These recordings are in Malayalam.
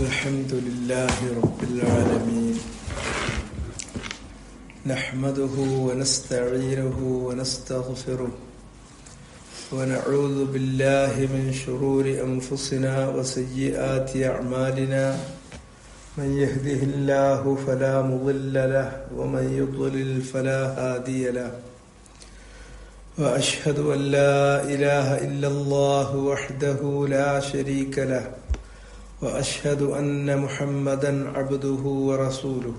الحمد لله رب العالمين نحمده ونستعينه ونستغفره ونعوذ بالله من شرور أنفسنا وسيئات أعمالنا من يهده الله فلا مضل له ومن يضلل فلا هادي له وأشهد أن لا إله إلا الله وحده لا شريك له وأشهد أن محمدا عبده ورسوله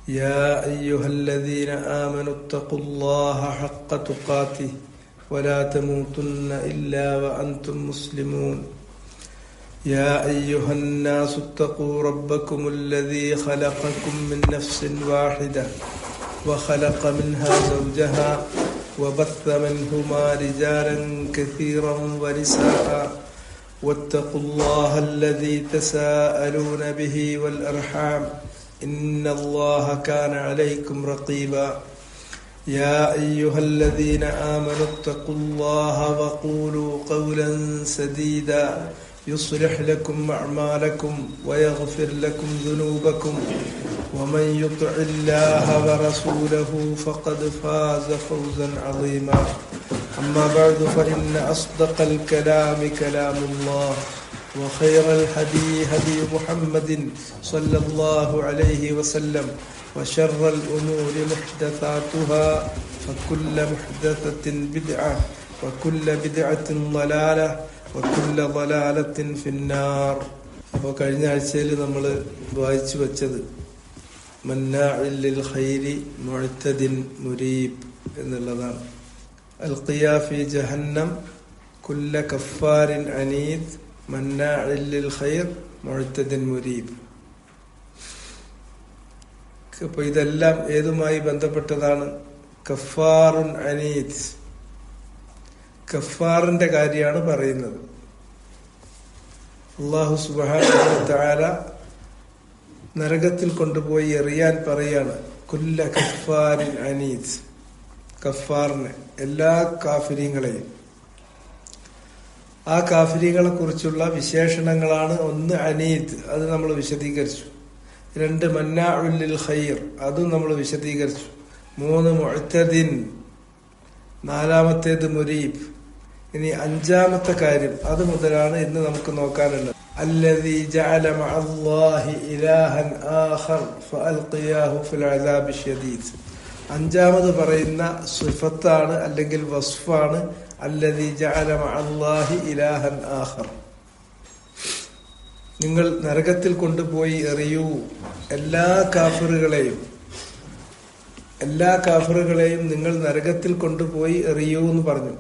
يا أيها الذين آمنوا اتقوا الله حق تقاته ولا تموتن إلا وأنتم مسلمون يا أيها الناس اتقوا ربكم الذي خلقكم من نفس واحدة وخلق منها زوجها وبث منهما رجالا كثيرا ونساء واتقوا الله الذي تساءلون به والأرحام إن الله كان عليكم رقيبا يا أيها الذين آمنوا اتقوا الله وقولوا قولا سديدا يصلح لكم أعمالكم ويغفر لكم ذنوبكم ومن يطع الله ورسوله فقد فاز فوزا عظيما أما بعد فإن أصدق الكلام كلام الله وخير الهدي هدي محمد صلى الله عليه وسلم وشر الأمور محدثاتها فكل محدثة بدعة وكل بدعة ضلالة وكل ضلالة في النار. അപ്പോൾ കഴിഞ്ഞ ആഴ്ചയിൽ നമ്മൾ വായിച്ചു വച്ചത് മന്നാഇൽ ലിൽ ഖൈരി മുഅ്തദിൻ മുരീബ് എന്നുള്ളതാണ്. അൽഖിയാ ഫി ജഹന്നം കുല്ല കഫാരിൻ അനീദ് മന്നാഇൽ ലിൽ ഖൈർ മുഅ്തദിൻ മുരീബ്. അപ്പോൾ ഇതെല്ലാം ഏതുമായി ബന്ധപ്പെട്ടതാണ്? കഫാറുൻ അനീദ്, കഫാറിന്റെ കാര്യമാണ് പറയുന്നത്. അല്ലാഹു സുബ്ഹാനഹു വ തആല നരകത്തിൽ കൊണ്ടുപോയി എറിയാൻ പറയാണ് കുല്ല കഫാരിൻ അനീദ്. കഫാറിനെ, എല്ലാ കാഫിരീങ്ങളെയും. ആ കാഫിരീങ്ങളെ കുറിച്ചുള്ള വിശേഷണങ്ങളാണ്. ഒന്ന് അനീദ്, അത് നമ്മൾ വിശദീകരിച്ചു. രണ്ട് മന്നാഉൽ ലിൽ ഖൈർ, അതും നമ്മൾ വിശദീകരിച്ചു. മൂന്ന് മുഅ്തദിൻ, നാലാമത്തേത് മുരീബ്. ഇനി അഞ്ചാമത്തെ കാര്യം, അത് മുതലാണ് ഇന്ന് നമുക്ക് നോക്കാനുള്ളത്. അല്ലദീ ജഅല മഅല്ലാഹി ഇലാഹൻ ആഖർ ഫഅൽഖിയാഹു ഫിൽ അദാബി ശദീദ്. അഞ്ചാമത് പറയുന്ന സിഫത്താണ് അല്ലെങ്കിൽ വസ്ഫാണ് അല്ലദീ ജഅല മഅല്ലാഹി ഇലാഹൻ ആഖർ. നിങ്ങൾ നരകത്തിൽ കൊണ്ടുപോയി എറിയൂ എല്ലാ കാഫിറുകളെയും നിങ്ങൾ നരകത്തിൽ കൊണ്ടുപോയി എറിയൂ എന്ന് പറഞ്ഞു.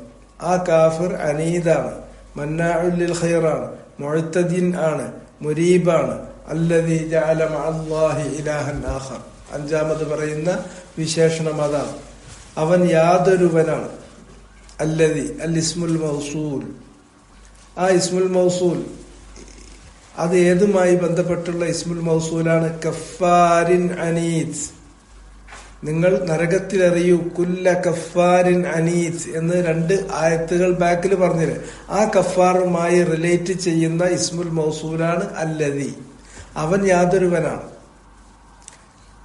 ആ കാഫിർ അനീദാണ്, മന്നാഉൽ ലിൽ ഖൈറാണ്, മുഅ്തദിൻ ആണ്, മുരീബാണ്. അല്ലദീ ജഅല മഅല്ലാഹി ഇലാഹൻ ആഖർ. അഞ്ചാമത് പറയുന്ന വിശേഷണം അതാണ്. അവൻ യാതൊരുവനാണ്. അല്ലദീ അൽ ഇസ്മുൽ മൗസൂൽ. ആ ഇസ്മുൽ മൗസൂൽ അത് ഏതുമായി ബന്ധപ്പെട്ടുള്ള ഇസ്മുൽ മൗസൂലാണ്? കഫാരിൻ അനീദ്. നിങ്ങൾ നരകത്തിലെറിയൂ കുല്ല കഫാരിൻ അനീദ് എന്ന് രണ്ട് ആയത്തുകൾ ബാക്കിൽ പറഞ്ഞില്ലേ. ആ കഫാറുമായി റിലേറ്റ് ചെയ്യുന്ന ഇസ്മുൽ മൗസൂലാണ് അല്ലദീ. അവൻ യാതൊരുവനാണ്.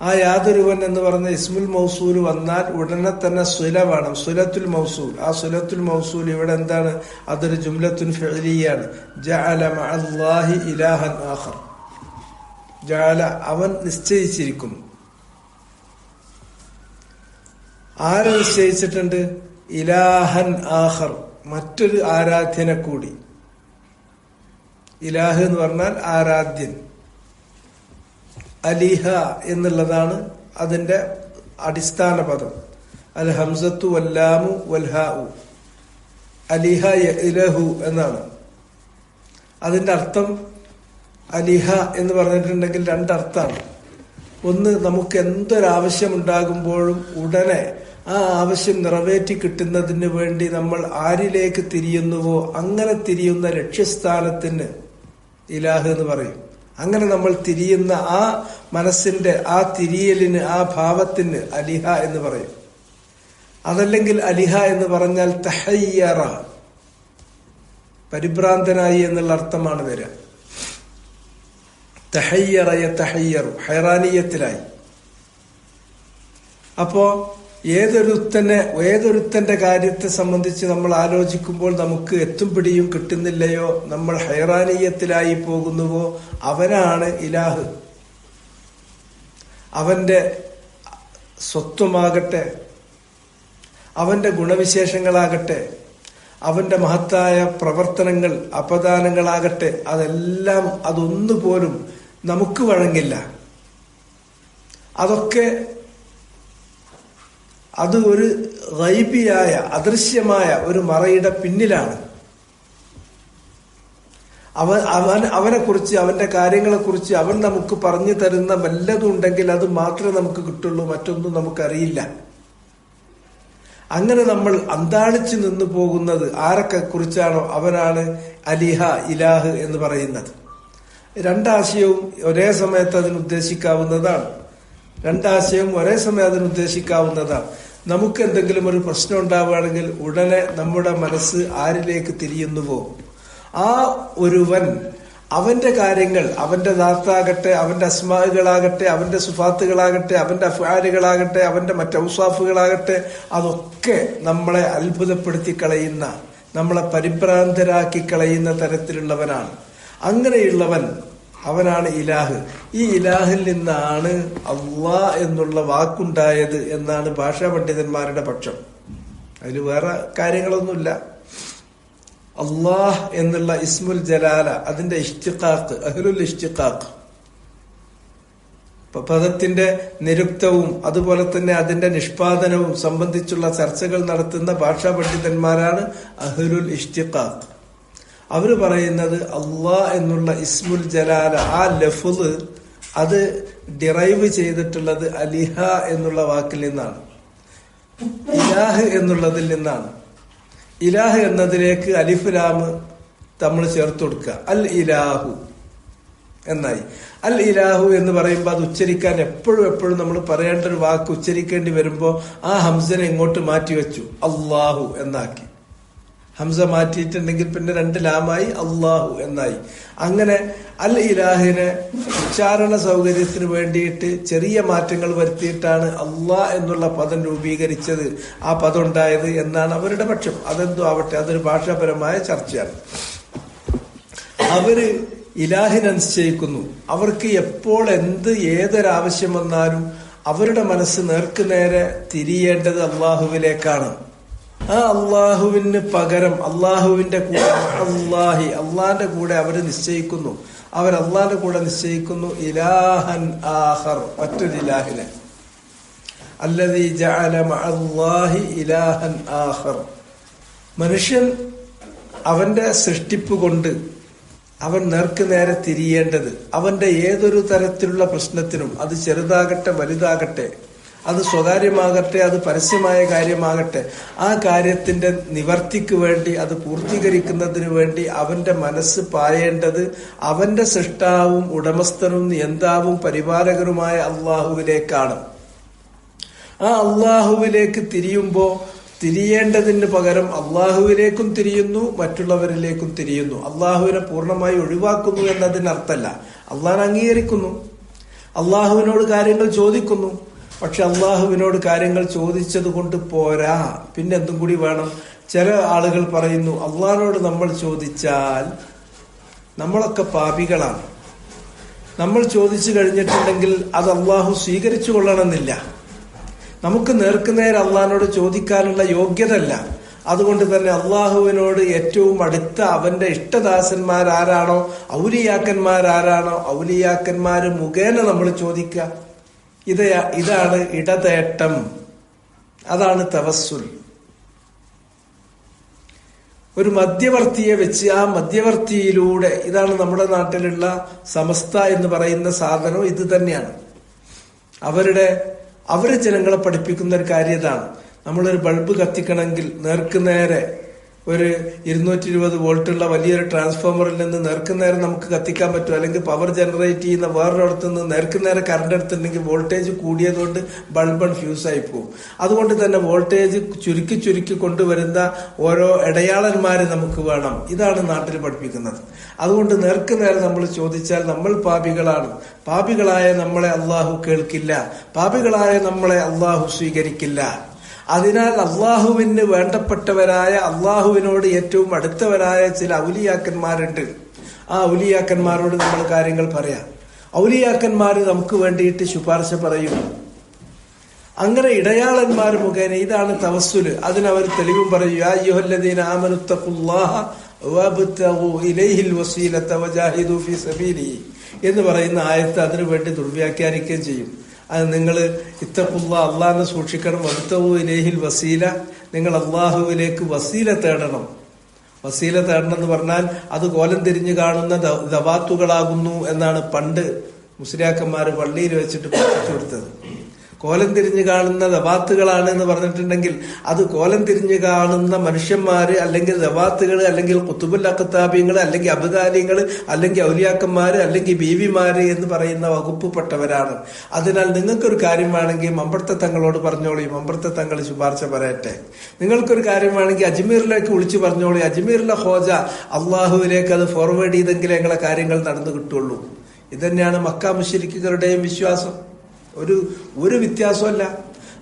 ആ യാതൊരുവൻ എന്ന് പറഞ്ഞ ഇസ്മുൽ മൗസൂൽ വന്നാൽ ഉടനെ തന്നെ സുല വേണം, സുലത്തുൽ മൗസൂൽ. ആ സുലത്തുൽ മൗസൂൽ ഇവിടെ എന്താണ്? അതൊരു ജുംലത്തുൻ ഫിഅലിയാണ്. ജഅല മഅല്ലാഹി ഇലാഹൻ ആഖർ. ജഅല, അവൻ നിശ്ചയിച്ചിരിക്കുന്നു. ആരെ നിശ്ചയിച്ചിട്ടുണ്ട്? ഇലാഹൻ ആഖർ, മറ്റൊരു ആരാധ്യനെ കൂടി. ഇലാഹ് എന്ന് പറഞ്ഞാൽ ആരാധ്യൻ. അലിഹ എന്നുള്ളതാണ് അതിന്റെ അടിസ്ഥാന പദം. അൽ ഹംസത്തു വല്ലാമു വൽഹാഉ. അലിഹ യഇലഹു എന്നാണ് അതിന്റെ അർത്ഥം. അലിഹ എന്ന് പറഞ്ഞിട്ടുണ്ടെങ്കിൽ രണ്ടർത്ഥാണ്. ഒന്ന്, നമുക്ക് എന്തൊരാവശ്യം ഉണ്ടാകുമ്പോഴും ഉടനെ ആ ആവശ്യം നിറവേറ്റി കിട്ടുന്നതിന് വേണ്ടി നമ്മൾ ആരിലേക്ക് തിരിയുന്നുവോ അങ്ങനെ തിരിയുന്ന ലക്ഷ്യസ്ഥാനത്തിന് ഇലാഹ് എന്ന് പറയും. അങ്ങനെ നമ്മൾ തിരിയുന്ന ആ മനസ്സിന്റെ ആ തിരിയലിന്, ആ ഭാവത്തിന് അലിഹ എന്ന് പറയും. അതല്ലെങ്കിൽ അലിഹ എന്ന് പറഞ്ഞാൽ തഹയ്യറ, പരിഭ്രാന്തനായി എന്നുള്ള അർത്ഥമാണ് വരിക. തഹയ്യറ യതഹയ്യറു, ഹൈറാനിയത്തിലായി. അപ്പോ ഏതൊരുത്തന്റെ കാര്യത്തെ സംബന്ധിച്ച് നമ്മൾ ആലോചിക്കുമ്പോൾ നമുക്ക് എത്തും പിടിയും കിട്ടുന്നില്ലയോ, നമ്മൾ ഹൈറാനിയത്തിലായി പോകുന്നുവോ, അവനാണ് ഇലാഹ്. അവന്റെ സ്വത്വമാകട്ടെ, അവന്റെ ഗുണവിശേഷങ്ങളാകട്ടെ, അവന്റെ മഹത്തായ പ്രവർത്തനങ്ങൾ അപദാനങ്ങളാകട്ടെ, അതെല്ലാം അതൊന്നുപോലും നമുക്ക് വഴങ്ങില്ല. അതൊക്കെ അത് ഒരു ഗൈബിയായ അദൃശ്യമായ ഒരു മറയുടെ പിന്നിലാണ്. അവനെ കുറിച്ച്, അവന്റെ കാര്യങ്ങളെ കുറിച്ച് അവൻ നമുക്ക് പറഞ്ഞു തരുന്ന വല്ലതും ഉണ്ടെങ്കിൽ അത് മാത്രമേ നമുക്ക് കിട്ടുള്ളൂ, മറ്റൊന്നും നമുക്കറിയില്ല. അങ്ങനെ നമ്മൾ അന്താളിച്ചു നിന്നു പോകുന്നത് ആരൊക്കെ കുറിച്ചാണോ അവനാണ് അലിഹ, ഇലാഹ് എന്ന് പറയുന്നത്. രണ്ടാശയവും ഒരേ സമയത്ത് അതിനുദ്ദേശിക്കാവുന്നതാണ്. നമുക്ക് എന്തെങ്കിലും ഒരു പ്രശ്നം ഉണ്ടാവുകയാണെങ്കിൽ ഉടനെ നമ്മുടെ മനസ്സ് ആരിലേക്ക് തിരിയുന്നുവോ ആ ഒരുവൻ അവന്റെ കാര്യങ്ങൾ, അവന്റെ ദാത്താകട്ടെ, അവന്റെ അസ്മാകളാകട്ടെ, അവന്റെ സുഫാത്തുകളാകട്ടെ, അവന്റെ അഫ്ആലുകളാകട്ടെ, അവന്റെ മറ്റൗസാഫുകളാകട്ടെ, അതൊക്കെ നമ്മളെ അത്ഭുതപ്പെടുത്തി കളയുന്ന, നമ്മളെ പരിഭ്രാന്തരാക്കി കളയുന്ന തരത്തിലുള്ളവനാണ്. അങ്ങനെയുള്ളവൻ അവനാണ് ഇലാഹ്. ഈ ഇലാഹിൽ നിന്നാണ് അള്ളാ എന്നുള്ള വാക്കുണ്ടായത് എന്നാണ് ഭാഷാ പണ്ഡിതന്മാരുടെ പക്ഷം. അതിൽ വേറെ കാര്യങ്ങളൊന്നുമില്ല. അള്ളാഹ് എന്നുള്ള ഇസ്മുൽ ജലാല, അതിന്റെ ഇഷ്തിഖാഖ്, അഹ്ലുൽ ഇഷ്തിഖാഖ്, പദത്തിന്റെ നിരുക്തവും അതുപോലെ തന്നെ അതിന്റെ നിഷ്പാദനവും സംബന്ധിച്ചുള്ള ചർച്ചകൾ നടത്തുന്ന ഭാഷാ പണ്ഡിതന്മാരാണ് അഹ്ലുൽ ഇഷ്തിഖാഖ്. അവര് പറയുന്നത് അള്ളാഹ് എന്നുള്ള ഇസ്മുൽ ജലാല, ആ ലഫ്ള് അത് ഡിറൈവ് ചെയ്തിട്ടുള്ളത് അലിഹ എന്നുള്ള വാക്കിൽ നിന്നാണ്, ഇലാഹ് എന്നുള്ളതിൽ നിന്നാണ്. ഇലാഹ് എന്നതിലേക്ക് അലിഫ് ലാം നമ്മൾ ചേർത്ത് കൊടുക്കുക, അൽ ഇലാഹു എന്നായി. അൽ ഇലാഹു എന്ന് പറയുമ്പോൾ അത് ഉച്ചരിക്കാൻ എപ്പോഴും നമ്മൾ പറയേണ്ട ഒരു വാക്ക് ഉച്ചരിക്കേണ്ടി വരുമ്പോൾ ആ ഹംസനെ ഇങ്ങോട്ട് മാറ്റി വെച്ചു, അള്ളാഹു എന്നാക്കി. ഹംസ മാറ്റിയിട്ടുണ്ടെങ്കിൽ പിന്നെ 2 ലാമായി, അള്ളാഹു എന്നായി. അങ്ങനെ അൽ ഇലാഹിനെ ഉച്ചാരണ സൗകര്യത്തിന് വേണ്ടിയിട്ട് ചെറിയ മാറ്റങ്ങൾ വരുത്തിയിട്ടാണ് അള്ളാഹ് എന്നുള്ള പദം രൂപീകരിച്ചത്, ആ പദം ഉണ്ടായത് എന്നാണ് അവരുടെ പക്ഷം. അതെന്തോ ആവട്ടെ, അതൊരു ഭാഷാപരമായ ചർച്ചയാണ്. അവര് ഇലാഹിനെ നിശ്ചയിക്കുന്നു. അവർക്ക് എപ്പോൾ ഏതൊരാവശ്യം വന്നാലും അവരുടെ മനസ്സ് നേർക്കുനേരെ തിരിയേണ്ടത് അള്ളാഹുവിലേക്കാണ്. ആ അള്ളാഹുവിന് പകരം അള്ളാഹുവിന്റെ കൂടെ അള്ളാഹിന്റെ കൂടെ അവര് നിശ്ചയിക്കുന്നു. അള്ളാഹിന്റെ കൂടെ നിശ്ചയിക്കുന്നു ഇലാഹൻ ആഖർ, മറ്റൊരു ഇലാഹിനെ. അല്ലദീ ജഅല മഅല്ലാഹി ഇലാഹൻ ആഖർ. മനുഷ്യൻ അവന്റെ സൃഷ്ടിപ്പ് കൊണ്ട് അവൻ നേർക്കുനേരെ തിരിയേണ്ടത് അവന്റെ ഏതൊരു തരത്തിലുള്ള പ്രശ്നത്തിനും, അത് ചെറുതാകട്ടെ വലുതാകട്ടെ, അത് സ്വകാര്യമാകട്ടെ അത് പരസ്യമായ കാര്യമാകട്ടെ, ആ കാര്യത്തിന്റെ നിവർത്തിക്ക് വേണ്ടി, അത് പൂർത്തീകരിക്കുന്നതിന് വേണ്ടി അവന്റെ മനസ്സ് പായേണ്ടത് അവന്റെ സൃഷ്ടാവും ഉടമസ്ഥനും നിയന്താവും പരിപാലകരുമായ അള്ളാഹുവിലേക്കാണ്. ആ അള്ളാഹുവിലേക്ക് തിരിയേണ്ടതിന് പകരം അള്ളാഹുവിലേക്കും തിരിയുന്നു, മറ്റുള്ളവരിലേക്കും തിരിയുന്നു. അള്ളാഹുവിനെ പൂർണ്ണമായി ഒഴിവാക്കുന്നു എന്നതിനർത്ഥമല്ല. അള്ളാഹിനെ അംഗീകരിക്കുന്നു, അള്ളാഹുവിനോട് കാര്യങ്ങൾ ചോദിക്കുന്നു. പക്ഷെ അള്ളാഹുവിനോട് കാര്യങ്ങൾ ചോദിച്ചത് കൊണ്ട് പോരാ, പിന്നെ എന്തും കൂടി വേണം. ചില ആളുകൾ പറയുന്നു, അള്ളാഹിനോട് നമ്മൾ ചോദിച്ചാൽ നമ്മളൊക്കെ പാപികളാണ്, നമ്മൾ ചോദിച്ചു കഴിഞ്ഞിട്ടുണ്ടെങ്കിൽ അത് അള്ളാഹു സ്വീകരിച്ചു കൊള്ളണമെന്നില്ല. നമുക്ക് നേർക്കുനേരെ അള്ളാഹിനോട് ചോദിക്കാനുള്ള യോഗ്യത അല്ല. അതുകൊണ്ട് തന്നെ അള്ളാഹുവിനോട് ഏറ്റവും അടുത്ത അവന്റെ ഇഷ്ടദാസന്മാരാരാണോ, ഔലിയാക്കന്മാരാരാണോ, ഔലിയാക്കന്മാര് മുഖേന നമ്മൾ ചോദിക്കുക. ഇതാണ് ഇടതേട്ടം, അതാണ് തവസ്സുൽ. ഒരു മധ്യവർത്തിയെ വെച്ച് ആ മധ്യവർത്തിയിലൂടെ, ഇതാണ് നമ്മുടെ നാട്ടിലുള്ള സമസ്ത എന്ന് പറയുന്ന സാധനം ഇത് തന്നെയാണ്. അവര് ജനങ്ങളെ പഠിപ്പിക്കുന്ന ഒരു കാര്യം ഇതാണ്. നമ്മളൊരു ബൾബ് കത്തിക്കണമെങ്കിൽ നേർക്കുനേരെ ഒരു 220 വോൾട്ടുള്ള വലിയൊരു ട്രാൻസ്ഫോമറിൽ നിന്ന് നേർക്കുനേരം നമുക്ക് കത്തിക്കാൻ പറ്റും. അല്ലെങ്കിൽ പവർ ജനറേറ്റ് ചെയ്യുന്ന വേറൊരിടത്ത് നിന്ന് നേർക്കുനേരം കറണ്ട് എടുത്തിട്ടുണ്ടെങ്കിൽ വോൾട്ടേജ് കൂടിയതുകൊണ്ട് ബൾബൺ ഫ്യൂസായി പോകും. അതുകൊണ്ട് തന്നെ വോൾട്ടേജ് ചുരുക്കി ചുരുക്കി കൊണ്ടുവരുന്ന ഓരോ ഇടയാളന്മാരെ നമുക്ക് വേണം. ഇതാണ് നാട്ടിൽ പഠിപ്പിക്കുന്നത്. അതുകൊണ്ട് നേർക്കുനേരം നമ്മൾ ചോദിച്ചാൽ നമ്മൾ പാപികളാണ്. പാപികളായ നമ്മളെ അള്ളാഹു കേൾക്കില്ല. പാപികളായ നമ്മളെ അള്ളാഹു സ്വീകരിക്കില്ല. അതിനാൽ അള്ളാഹുവിന് വേണ്ടപ്പെട്ടവരായ, അള്ളാഹുവിനോട് ഏറ്റവും അടുത്തവരായ ചില ഔലിയാക്കന്മാരുണ്ട്. ആ ഔലിയാക്കന്മാരോട് നമ്മൾ കാര്യങ്ങൾ പറയാം. ഔലിയാക്കന്മാര് നമുക്ക് വേണ്ടിയിട്ട് ശുപാർശ പറയും. അങ്ങനെ ഇടയാളന്മാർ മുഖേന ഇതാണ് തവസ്സുല്. അതിനവർ തെളിവും പറയും. യാ അയ്യുഹല്ലദീന ആമനുത്തഖുല്ലാഹ വബ്തഗൂ ഇലൈഹിൽ വസീലത വജാഹിദു ഫീ സബീലിഹി എന്ന് പറയുന്ന ആയത്ത് അതിനു വേണ്ടി ദുർവ്യാഖ്യാനിക്കുകയും ചെയ്യും. അത് നിങ്ങൾ ഇത്തഖുല്ലാ, അള്ളാഹിനെ സൂക്ഷിക്കണം. വബ്തഗൂ ഇലൈഹിൽ വസീല, നിങ്ങൾ അള്ളാഹുവിലേക്ക് വസീല തേടണം. വസീല തേടണം എന്ന് പറഞ്ഞാൽ അത് കോലം തിരിഞ്ഞു കാണുന്ന ദവാത്തുകളാകുന്നു എന്നാണ് പണ്ട് മുസ്ലിയാക്കന്മാർ പള്ളിയിൽ വെച്ചിട്ട് പഠിപ്പിച്ചു കൊടുത്തത്. കോലം തിരിഞ്ഞു കാണുന്ന ദവാത്തുകളാണ് എന്ന് പറഞ്ഞിട്ടുണ്ടെങ്കിൽ അത് കോലം തിരിഞ്ഞു കാണുന്ന മനുഷ്യന്മാര്, അല്ലെങ്കിൽ ദവാത്തുകൾ, അല്ലെങ്കിൽ കുത്തുബുൽ അഖ്താബിങ്ങൾ, അല്ലെങ്കിൽ അബ്ദാലിങ്ങൾ, അല്ലെങ്കിൽ ഔലിയാക്കന്മാര്, അല്ലെങ്കിൽ ബീവിമാര് എന്ന് പറയുന്ന വകുപ്പപ്പെട്ടവരാണ്. അതിനാൽ നിങ്ങൾക്കൊരു കാര്യം വേണമെങ്കിൽ മമ്പർത്ത തങ്ങളോട് പറഞ്ഞോളൂ, മമ്പർത്ത തങ്ങൾ ശുപാർശ പറയട്ടെ. നിങ്ങൾക്കൊരു കാര്യം വേണമെങ്കിൽ അജ്മീറിലേക്ക് വിളിച്ചു പറഞ്ഞോളൂ, അജ്മീറിലെ ഹോജ അള്ളാഹുവിലേക്ക് അത് ഫോർവേഡ് ചെയ്തെങ്കിലേ നിങ്ങളെ കാര്യങ്ങൾ നടന്നു കിട്ടുള്ളൂ. ഇതന്നെയാണ് മക്ക മുശ്രിക്കുകളുടെയും വിശ്വാസം. ഒരു വ്യത്യാസമല്ല.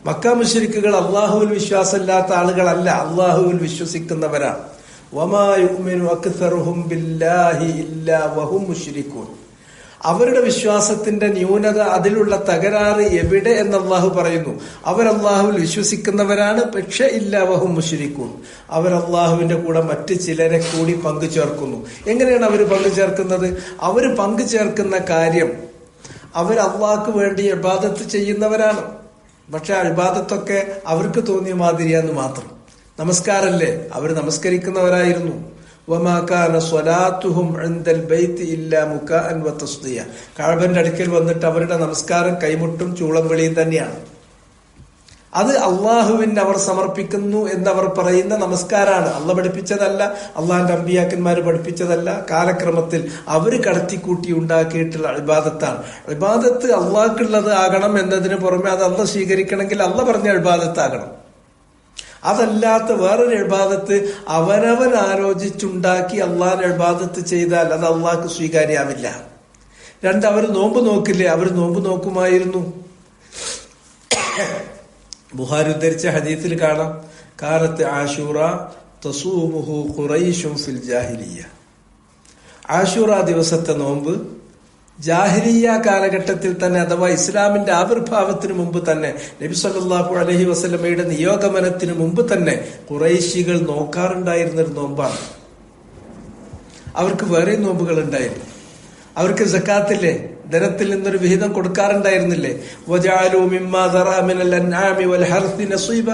മക്ക മുശ്രിക്കുകൾ അള്ളാഹുവിൽ വിശ്വാസമില്ലാത്ത ആളുകളല്ല, അള്ളാഹുവിൽ വിശ്വസിക്കുന്നവരാണ്. വമാ യുഅ്മിനു അക്സറുഹും ബില്ലാഹി ഇല്ലാ വഹും മുശ്രികൂൻ. അവരുടെ വിശ്വാസത്തിന്റെ ന്യൂനത, അതിലുള്ള തകരാറ് എവിടെ എന്ന് അള്ളാഹു പറയുന്നു. അവർ അള്ളാഹുവിൽ വിശ്വസിക്കുന്നവരാണ്, പക്ഷെ ഇല്ലാ വഹും മുശ്രികൂൻ. അവർ അള്ളാഹുവിന്റെ കൂടെ മറ്റ് ചിലരെ കൂടി പങ്കു ചേർക്കുന്നു. എങ്ങനെയാണ് അവർ പങ്കു ചേർക്കുന്നത്? അവർ പങ്കു ചേർക്കുന്ന കാര്യം, അവർ അള്ളാഹ്ക്ക് വേണ്ടി ഇബാദത്ത് ചെയ്യുന്നവരാണ്. പക്ഷെ ഇബാദത്തൊക്കെ അവർക്ക് തോന്നിയ മാതിരിയാന്ന് മാത്രം. നമസ്കാരല്ലേ, അവർ നമസ്കരിക്കുന്നവരായിരുന്നു. വമാ കാന സ്വലാത്തുഹും ഇൻദൽ ബൈത്തി ഇല്ലാ മുകാഅൻ വതസ്ദിയ. കഅബന്റെ അടുക്കൽ വന്നിട്ട് അവരുടെ നമസ്കാരം കൈമുട്ടും ചൂളം വിളിയും തന്നെയാണ്. അത് അള്ളാഹുവിന് അവർ സമർപ്പിക്കുന്നു എന്നവർ പറയുന്ന നമസ്കാരമാണ്. അള്ള പഠിപ്പിച്ചതല്ല, അള്ളാഹിന്റെ അമ്പിയാക്കന്മാര് പഠിപ്പിച്ചതല്ല. കാലക്രമത്തിൽ അവര് കടത്തിക്കൂട്ടി ഉണ്ടാക്കിയിട്ടുള്ള ഇബാദത്താണ്. ഇബാദത്ത് അള്ളാഹ്ക്കുള്ളത് ആകണം എന്നതിന് പുറമെ അത് അള്ള സ്വീകരിക്കണമെങ്കിൽ അള്ള പറഞ്ഞ ഇബാദത്താകണം. അതല്ലാത്ത വേറൊരു ഇബാദത്ത് അവനവൻ ആലോചിച്ചുണ്ടാക്കി അള്ളാഹിനെ ഇബാദത്ത് ചെയ്താൽ അത് അള്ളാഹ്ക്ക് സ്വീകാര്യാവില്ല. അവർ നോമ്പ് നോക്കില്ലേ? അവർ നോമ്പ് നോക്കുമായിരുന്നു. ബുഖാരി ഉദ്ധരിച്ച ഹദീസിൽ കാണാം, കാലത്ത് ആശൂറ തസൂമുഹു ഖുറൈശും ഫിൽ ജാഹിലിയ്യ. ആശൂറ ദിവസത്തെ നോമ്പ് ജാഹിലിയ്യ കാലഘട്ടത്തിൽ തന്നെ, അഥവാ ഇസ്ലാമിന്റെ ആവിർഭാവത്തിന് മുമ്പ് തന്നെ, നബി സല്ലല്ലാഹു അലൈഹി വസല്ലമയുടെ നിയോഗമനത്തിന് മുമ്പ് തന്നെ ഖുറൈശികൾ നോക്കാറുണ്ടായിരുന്നൊരു നോമ്പാണ്. അവർക്ക് വേറെ നോമ്പുകൾ ഉണ്ടായിരുന്നു. അവർക്ക് സക്കാത്തില്ലേ, ധനത്തിൽ നിന്നൊരു വിഹിതം കൊടുക്കാറുണ്ടായിരുന്നില്ലേ? വജഅലൂ മിമ്മാ ദറഅ മിനൽ അൻആമി വൽ ഹർസി നസീബ.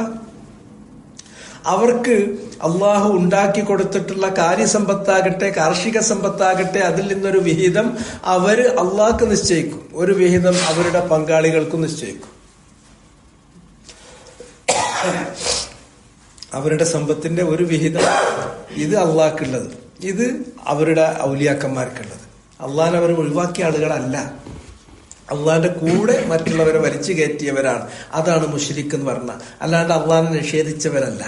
അവർക്ക് അള്ളാഹു ഉണ്ടാക്കി കൊടുത്തിട്ടുള്ള കാര്യസമ്പത്താകട്ടെ, കാർഷിക സമ്പത്താകട്ടെ, അതിൽ നിന്നൊരു വിഹിതം അവര് അള്ളാഹ്ക്ക് നിശ്ചയിക്കും, ഒരു വിഹിതം അവരുടെ പങ്കാളികൾക്കും നിശ്ചയിക്കും. അവരുടെ സമ്പത്തിന്റെ ഒരു വിഹിതം ഇത് അള്ളാഹ്ക്കുള്ളത്, ഇത് അവരുടെ ഔലിയാക്കന്മാർക്കുള്ളത്. അള്ളാഹിനെ അവർ ഒഴിവാക്കിയ ആളുകളല്ല, അള്ളാഹിന്റെ കൂടെ മറ്റുള്ളവരെ വലിച്ചു കയറ്റിയവരാണ്. അതാണ് മുശ്രിക്ക് എന്ന് പറഞ്ഞ, അല്ലാണ്ട് അള്ളാഹിനെ നിഷേധിച്ചവരല്ല.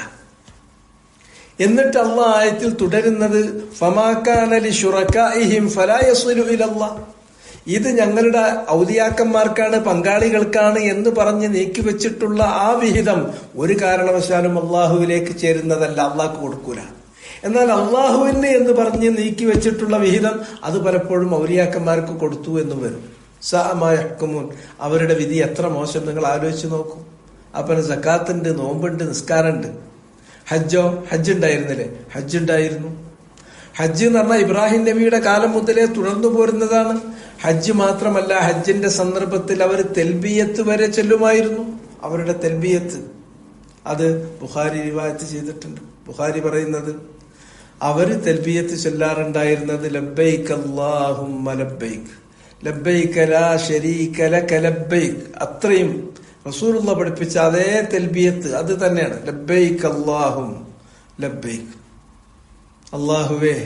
എന്നിട്ട് അള്ളാഹ് ആയത്തിൽ തുടരുന്നത് ഫമാ കാന ലിശുറകാഇഹിം ഫലാ യസ്ലു ഇലല്ലാഹ്. ഇത് ഞങ്ങളുടെ ഔലിയാക്കന്മാർക്കാണ്, പങ്കാളികൾക്കാണ് എന്ന് പറഞ്ഞ് നീക്കിവെച്ചിട്ടുള്ള ആ വിഹിതം ഒരു കാരണവശാലും അള്ളാഹുവിലേക്ക് ചേരുന്നതല്ല, അള്ളാഹ്ക്ക് കൊടുക്കൂല. എന്നാൽ അള്ളാഹുവിന് എന്ന് പറഞ്ഞ് നീക്കി വെച്ചിട്ടുള്ള വിഹിതം അത് പലപ്പോഴും ഔലിയാക്കന്മാർക്ക് കൊടുത്തു എന്നും വരും. സഅമായഹ്കുമൂൻ. അവരുടെ വിധി എത്ര മോശം നിങ്ങൾ ആലോചിച്ച് നോക്കൂ. അപ്പം സക്കാത്തുണ്ട്, നോമ്പുണ്ട്, നിസ്കാരമുണ്ട്. ഹജ്ജോ? ഹജ്ജ് ഉണ്ടായിരുന്നില്ലേ? ഹജ്ജ് ഉണ്ടായിരുന്നു. ഹജ്ജ് എന്ന് പറഞ്ഞാൽ ഇബ്രാഹിം നബിയുടെ കാലം മുതലേ തുടർന്നു പോരുന്നതാണ്. ഹജ്ജ് മാത്രമല്ല, ഹജ്ജിന്റെ സന്ദർഭത്തിൽ അവർ തെൽബിയത്ത് വരെ ചെല്ലുമായിരുന്നു. അവരുടെ തെൽബിയത്ത് അത് ബുഖാരി റിവായത്ത് ചെയ്തിട്ടുണ്ട്. ബുഖാരി പറയുന്നത് അവര് തെൽബിയത്ത് ചൊല്ലാറുണ്ടായിരുന്നത് ലബ്ബൈക് അല്ലാഹുമ്മ ലബ്ബൈക് ലബ്ബൈക ലാ ശരീക ലക ലബ്ബൈക്. അത്രയും റസൂലുള്ളാഹി പഠിപ്പിച്ച അതേ തെൽബിയത്ത് അത് തന്നെയാണ്. ലബ്ബൈക് അല്ലാഹും ലബ്ബൈക്. അള്ളാഹുവേ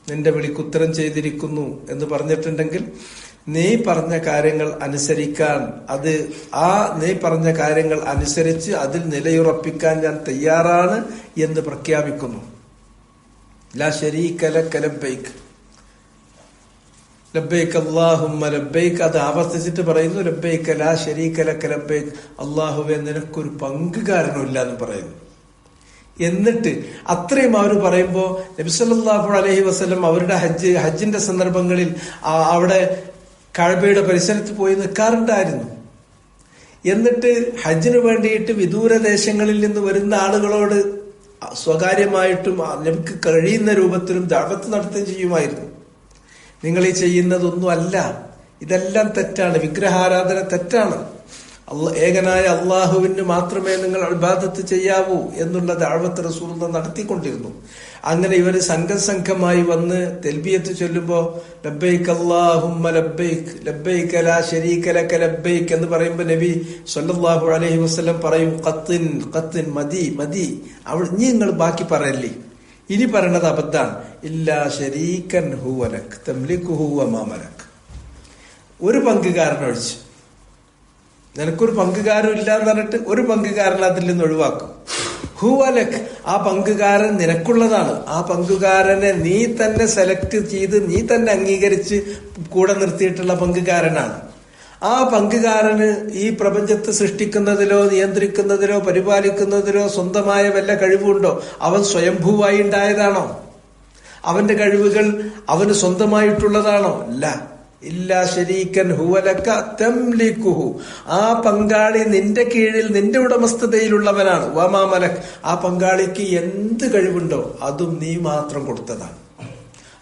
നിന്റെ വിളിക്കുത്തരം ചെയ്തിരിക്കുന്നു എന്ന് പറഞ്ഞിട്ടുണ്ടെങ്കിൽ നീ പറഞ്ഞ കാര്യങ്ങൾ അനുസരിക്കാൻ, നീ പറഞ്ഞ കാര്യങ്ങൾ അനുസരിച്ച് അതിൽ നിലയുറപ്പിക്കാൻ ഞാൻ തയ്യാറാണ് എന്ന് പ്രഖ്യാപിക്കുന്നു. ലാ ശരീക ലക ലബ്ബൈക്, ലബ്ബൈക് അല്ലാഹുമ്മ ലബ്ബൈക്. അത് ആവർത്തിച്ചിട്ട് പറയുന്നു, ലബ്ബൈക ലാ ശരീക ലക ലബ്ബൈക്, അല്ലാഹുവേ നിനക്കൊരു പങ്കുകാരനുമില്ല എന്ന് പറയുന്നു. എന്നിട്ട് അത്രയും അവർ പറയുമ്പോ നബി സല്ലല്ലാഹു അലൈഹി വസല്ലം അവരുടെ ഹജ്ജിന്റെ സന്ദർഭങ്ങളിൽ അവിടെ കഅബയുടെ പരിസരത്ത് പോയി നിൽക്കാറുണ്ടായിരുന്നു. എന്നിട്ട് ഹജ്ജിന് വേണ്ടിയിട്ട് വിദൂര ദേശങ്ങളിൽ നിന്ന് വരുന്ന ആളുകളോട് സ്വകാര്യമായിട്ടും നബിക്ക് കഴിയുന്ന രൂപത്തിലും ദഅവത്ത് നടത്തുകയും ചെയ്യുമായിരുന്നു. നിങ്ങൾ ഈ ചെയ്യുന്നതൊന്നും അല്ല, ഇതെല്ലാം തെറ്റാണ്, വിഗ്രഹാരാധന തെറ്റാണ്, ഏകനായ അള്ളാഹുവിന് മാത്രമേ നിങ്ങൾ ഇബാദത്ത് ചെയ്യാവൂ എന്നുള്ള ദഅവത്ത് റസൂലുള്ളാഹി നടത്തിക്കൊണ്ടിരുന്നു. അങ്ങനെ ഇവര് സംഘമായി വന്ന് തൽബിയത്ത് ചൊല്ലുമ്പോ ലബ്ബൈക് അല്ലാഹുമ്മ ലബ്ബൈക് ലബ്ബൈക ലാ ശരീക ലക ലബ്ബൈക് എന്ന് പറയുമ്പോ നബി സല്ലല്ലാഹു അലൈഹി വസല്ലം പറയും, ഖത്തിൻ മതി ഇനി നിങ്ങൾ ബാക്കി പറയല്ലേ, ഇനി പറയണത് അബദ്ധാണ്. ഇല്ലാ ശരീകൻ ഹുവ ലക് തംലികുഹു വമാ മലക്, ഒരു പങ്കുകാരനൊഴിച്ച്, നിനക്കൊരു പങ്കുകാരൻ ഇല്ല എന്ന് പറഞ്ഞിട്ട് ഒരു പങ്കുകാരൻ അതിൽ നിന്ന് ഒഴിവാക്കും. ഹുവലക്, ആ പങ്കുകാരൻ നിനക്കുള്ളതാണ്. ആ പങ്കുകാരനെ നീ തന്നെ സെലക്ട് ചെയ്ത് നീ തന്നെ അംഗീകരിച്ച് കൂടെ നിർത്തിയിട്ടുള്ള പങ്കുകാരനാണ്. ആ പങ്കുകാരന് ഈ പ്രപഞ്ചത്തെ സൃഷ്ടിക്കുന്നതിലോ നിയന്ത്രിക്കുന്നതിലോ പരിപാലിക്കുന്നതിലോ സ്വന്തമായ വല്ല കഴിവുണ്ടോ? അവൻ സ്വയംഭൂവായി ഉണ്ടായതാണോ? അവന്റെ കഴിവുകൾ അവന് സ്വന്തമായിട്ടുള്ളതാണോ? അല്ല. ഇല്ലാ ശരീകൻ ഹുവലക തംലികുഹു, ആ പങ്കാളി നിന്റെ കീഴിൽ നിന്റെ ഉടമസ്ഥതയിലുള്ളവനാണ്. വമാ മലക്, ആ പങ്കാളിക്ക് എന്ത് കഴിവുണ്ടോ അതും നീ മാത്രം കൊടുത്തതാണ്.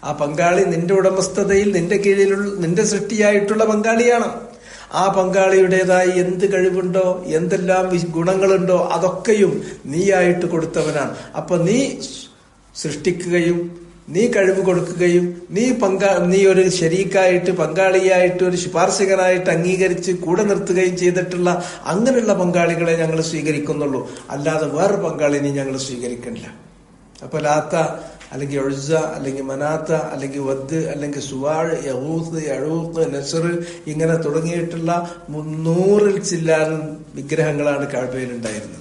ആ പങ്കാളി നിന്റെ ഉടമസ്ഥതയിൽ നിന്റെ കീഴിലുള്ള നിന്റെ സൃഷ്ടിയായിട്ടുള്ള പങ്കാളിയാണ്. ആ പങ്കാളിയുടേതായി എന്ത് കഴിവുണ്ടോ എന്തെല്ലാം ഗുണങ്ങളുണ്ടോ അതൊക്കെയും നീയായിട്ട് കൊടുത്തവനാണ്. അപ്പൊ നീ സൃഷ്ടിക്കുകയും നീ കഴിവ് കൊടുക്കുകയും നീ ഒരു ശരീക്കായിട്ട് പങ്കാളിയായിട്ട് ഒരു ശുപാർശകനായിട്ട് അംഗീകരിച്ച് കൂടെ നിർത്തുകയും ചെയ്തിട്ടുള്ള അങ്ങനെയുള്ള പങ്കാളികളെ ഞങ്ങൾ സ്വീകരിക്കുന്നുള്ളൂ, അല്ലാതെ വേറെ പങ്കാളിനെ ഞങ്ങൾ സ്വീകരിക്കണില്ല. അപ്പൊ ലാത്ത അല്ലെങ്കിൽ ഉസ്സ അല്ലെങ്കിൽ മനാത്ത അല്ലെങ്കിൽ വദ് അല്ലെങ്കിൽ സുവാഴ് യഹൂത്ത് യഴൂത്ത് നസർ ഇങ്ങനെ തുടങ്ങിയിട്ടുള്ള 300-ൽ ചില്ലാനും വിഗ്രഹങ്ങളാണ് കഅബയിൽ ഉണ്ടായിരുന്നത്.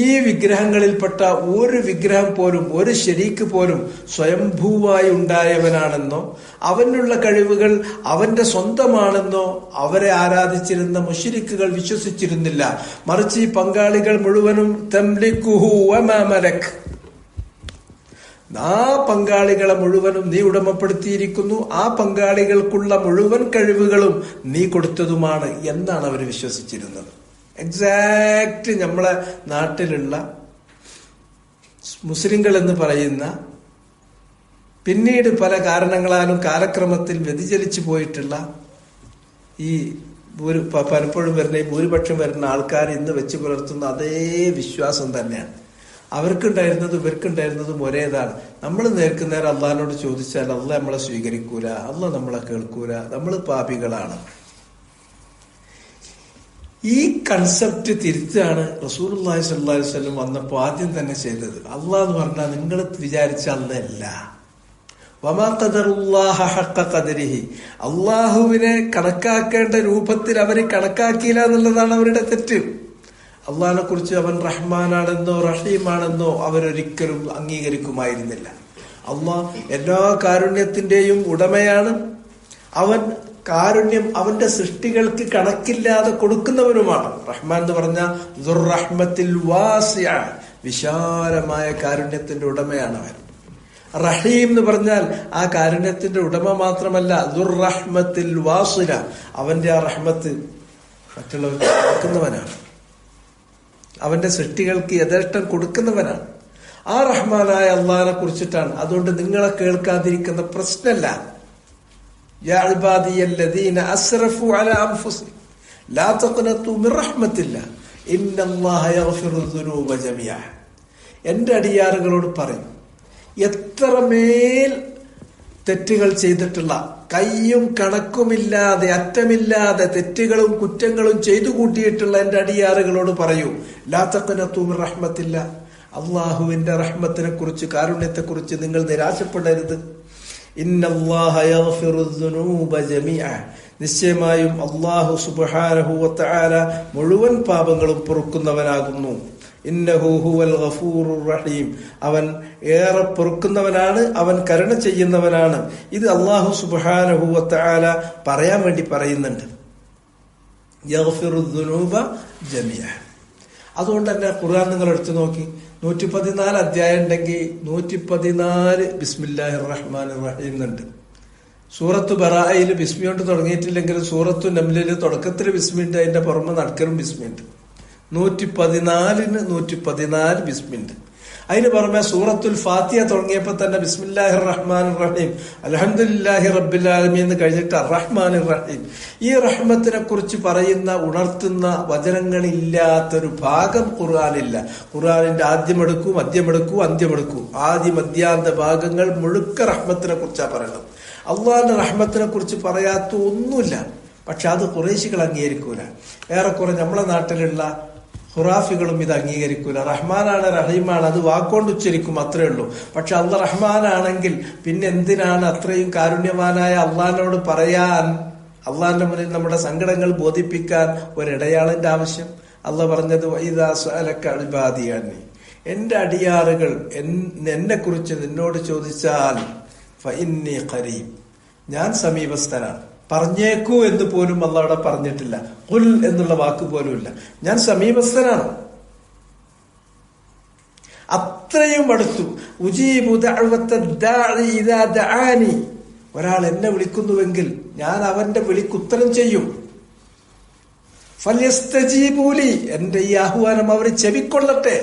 ഈ വിഗ്രഹങ്ങളിൽപ്പെട്ട ഒരു വിഗ്രഹം പോലും ഒരു ശരീക്ക് പോലും സ്വയംഭൂവായി ഉണ്ടായവനാണെന്നോ അവനുള്ള കഴിവുകൾ അവന്റെ സ്വന്തമാണെന്നോ അവരെ ആരാധിച്ചിരുന്ന മുശ്രിക്കുകൾ വിശ്വസിച്ചിരുന്നില്ല. മറിച്ച് ഈ പങ്കാളികൾ മുഴുവനും തംലികുഹു വമാ മലക്, ആ പങ്കാളികളെ മുഴുവനും നീ ഉടമപ്പെടുത്തിയിരിക്കുന്നു, ആ പങ്കാളികൾക്കുള്ള മുഴുവൻ കഴിവുകളും നീ കൊടുത്തതുമാണ് എന്നാണ് അവർ വിശ്വസിച്ചിരുന്നത്. എക്സാക്ട് നമ്മളെ നാട്ടിലുള്ള മുസ്ലിങ്ങൾ എന്ന് പറയുന്ന പിന്നീട് പല കാരണങ്ങളാലും കാലക്രമത്തിൽ വ്യതിചലിച്ചു പോയിട്ടുള്ള ഈ പലപ്പോഴും വരുന്ന ഈ ഭൂരിപക്ഷം വരുന്ന ആൾക്കാർ ഇന്ന് വെച്ച് പുലർത്തുന്ന അതേ വിശ്വാസം തന്നെയാണ്. അവർക്കുണ്ടായിരുന്നതും ഇവർക്കുണ്ടായിരുന്നതും ഒരേതാണ്. നമ്മൾ നേർക്കുനേരം അള്ളാഹിനോട് ചോദിച്ചാൽ അള്ളാഹ് നമ്മളെ സ്വീകരിക്കൂല, അള്ളാഹ് നമ്മളെ കേൾക്കൂല, നമ്മൾ പാപികളാണ്. ഈ കൺസെപ്റ്റ് തിരുത്താണ് റസൂലുള്ളാഹി സ്വല്ലല്ലാഹു അലൈഹി വസല്ലം വന്നപ്പോൾ ആദ്യം തന്നെ ചെയ്തത്. അള്ളാഹ് എന്ന് പറഞ്ഞാൽ നിങ്ങൾ വിചാരിച്ച അല്ലല്ല, വമാ ഖദറുല്ലാഹ ഹഖ ഖദരിഹി, അള്ളാഹുവിനെ കണക്കാക്കേണ്ട രൂപത്തിൽ അവർ കണക്കാക്കിയില്ല എന്നുള്ളതാണ് അവരുടെ തെറ്റ്. അള്ളാഹിനെ കുറിച്ച് അവൻ റഹ്മാനാണെന്നോ റഹീമാണെന്നോ അവരൊരിക്കലും അംഗീകരിക്കുമായിരുന്നില്ല. അള്ളാഹ് എല്ലാ കാരുണ്യത്തിന്റെയും ഉടമയാണ്. അവൻ കാരുണ്യം അവന്റെ സൃഷ്ടികൾക്ക് കണക്കില്ലാതെ കൊടുക്കുന്നവനുമാണ്. റഹ്മാൻ എന്ന് പറഞ്ഞ ദുർറഹ്മത്തിൽ വാസിഅ, വിശാലമായ കാരുണ്യത്തിന്റെ ഉടമയാണ് അവൻ. റഹീം എന്ന് പറഞ്ഞാൽ ആ കാരുണ്യത്തിന്റെ ഉടമ മാത്രമല്ല, ദുർറഹ്മത്തിൽ വാസില, അവന്റെ ആ റഹ്മത്ത് മറ്റുള്ളവർക്ക് കൊടുക്കുന്നവനാണ്. അവന്റെ സൃഷ്ടികൾക്ക് യഥേഷ്ടം കൊടുക്കുന്നവനാണ്. ആ റഹ്മാനായ അള്ളാഹിനെ കുറിച്ചിട്ടാണ്. അതുകൊണ്ട് നിങ്ങളെ കേൾക്കാതിരിക്കുന്ന പ്രശ്നമല്ല. യാ ഇബാദിയല്ലദീന അസ്റഫു അലാ അൻഫുസിഹിം ലാ തഖ്നതു മിർ റഹ്മത്തില്ലാഹ് ഇന്നല്ലാഹ യഗ്ഫിറുദ് ദുനൂബ ജമീഅ. എന്റെ അടിയാറുകളോട് പറയും, എത്രമേൽ തെറ്റുകൾ ചെയ്തിട്ടുള്ള, കയ്യും കണക്കുമില്ലാതെ അറ്റമില്ലാതെ തെറ്റുകളും കുറ്റങ്ങളും ചെയ്തു കൂട്ടിയിട്ടുള്ള എന്റെ അടിയാറുകളോട് പറയൂ, ലാ തഖ്നതു മിർ റഹ്മത്തില്ലാഹ്, അള്ളാഹുവിന്റെ റഹ്മത്തിനെ കുറിച്ച്, കാരുണ്യത്തെ കുറിച്ച് നിങ്ങൾ നിരാശപ്പെടരുത്. ഇന്നല്ലാഹ യഗ്ഫിറു ദുനൂബ ജമീഅ, നിശ്ചയമായും അള്ളാഹു സുബ്ഹാനഹു വ തആല മുഴുവൻ പാപങ്ങളും പൊറുക്കുന്നവനാകുന്നു. ഇന്നഹു ഹുവൽ ഗഫൂറുർ റഹീം, അവൻ ഏറെ പൊറുക്കുന്നവനാണ്, അവൻ കരുണ ചെയ്യുന്നവനാണ്. ഇത് അള്ളാഹു സുബ്ഹാനഹു വ തആല പറയാൻ വേണ്ടി പറയുന്നുണ്ട്. യഗ്ഫിറു ദുനൂബ ജമീഅ. അതുകൊണ്ട് തന്നെ ഖുർആൻ നിങ്ങൾ എടുത്തു നോക്കി, 114 അധ്യായം ഉണ്ടെങ്കിൽ 114 ബിസ്മില്ലാഹിർ റഹ്മാനിർ റഹീം എന്നുണ്ട്. സൂറത്ത് ബറാഅയിൽ ബിസ്മി കൊണ്ട് തുടങ്ങിയിട്ടില്ലെങ്കിലും സൂറത്തു നംലിൽ തുടക്കത്തിൽ ബിസ്മിയുണ്ട്, അതിന്റെ പുറമെ നടക്കലും ബിസ്മിയുണ്ട്. 114 114 ബിസ്മിയുണ്ട്. അതിന് പുറമെ സൂറത്തുൽ ഫാത്തിഹ തുടങ്ങിയപ്പോൾ തന്നെ ബിസ്മില്ലാഹിർ റഹ്മാനിർ റഹീം അൽഹംദുലില്ലാഹി റബ്ബിൽ ആലമീൻ എന്ന് കഴിഞ്ഞിട്ട് അർറഹ്മാനിർ റഹീം. ഈ റഹ്മത്തിനെ കുറിച്ച് പറയുന്ന, ഉണർത്തുന്ന വചനങ്ങളില്ലാത്തൊരു ഭാഗം ഖുർആനില്ല. ഖുർആനിന്റെ ആദ്യമെടുക്കൂ, മധ്യമെടുക്കൂ, അന്ത്യമെടുക്കൂ, ആദ്യ മധ്യാന്ത ഭാഗങ്ങൾ മുഴുക്ക റഹ്മത്തിനെ കുറിച്ചാണ് പറയുന്നത്. അള്ളാഹിന്റെ റഹ്മത്തിനെ കുറിച്ച് പറയാത്ത ഒന്നുമില്ല. പക്ഷെ അത് ഖുറൈശികൾ അംഗീകരിക്കൂല. ഏറെക്കുറെ നമ്മളെ നാട്ടിലുള്ള ഖുറാഫികളും ഇത് അംഗീകരിക്കൂല. റഹ്മാനാണ്, റഹീമാണ്, അത് വാക്കോണ്ട് ഉച്ചരിക്കും, അത്രേ ഉള്ളൂ. പക്ഷെ അള്ളാഹ് റഹ്മാനാണെങ്കിൽ പിന്നെ എന്തിനാണ് അത്രയും കാരുണ്യവാനായ അള്ളാഹിനോട് പറയാൻ, അള്ളാഹിന്റെ മുന്നിൽ നമ്മുടെ സങ്കടങ്ങൾ ബോധിപ്പിക്കാൻ ഒരിടയാളിന്റെ ആവശ്യം? അള്ളാഹ് പറഞ്ഞത് വഇദാ സഅലക ഇബാദി അന്നി, എന്റെ അടിയാറുകൾ എന്നെ കുറിച്ച് നിന്നോട് ചോദിച്ചാൽ ഫഇന്നി ഖരീബ്, ഞാൻ സമീപസ്ഥനാണ്. പറഞ്ഞേക്കൂ എന്ന് പോലും അള്ളാഹ് അവിടെ പറഞ്ഞിട്ടില്ല. ഖുൽ എന്നുള്ള വാക്ക് പോലും ഇല്ല. ഞാൻ സമീപസ്ഥനാണ്, അത്രയും അടുത്തു. ഉജീബു ദഅവത ദാഇ ഇദാ ദഅാനി, ഒരാൾ എന്നെ വിളിക്കുന്നുവെങ്കിൽ ഞാൻ അവന്റെ വിളിക്കുത്തരം ചെയ്യും. ഫൽയസ്തജീബൂ ലി, എന്റെ ഈ ആഹ്വാനം അവർ ചെവിക്കൊള്ളട്ടെ.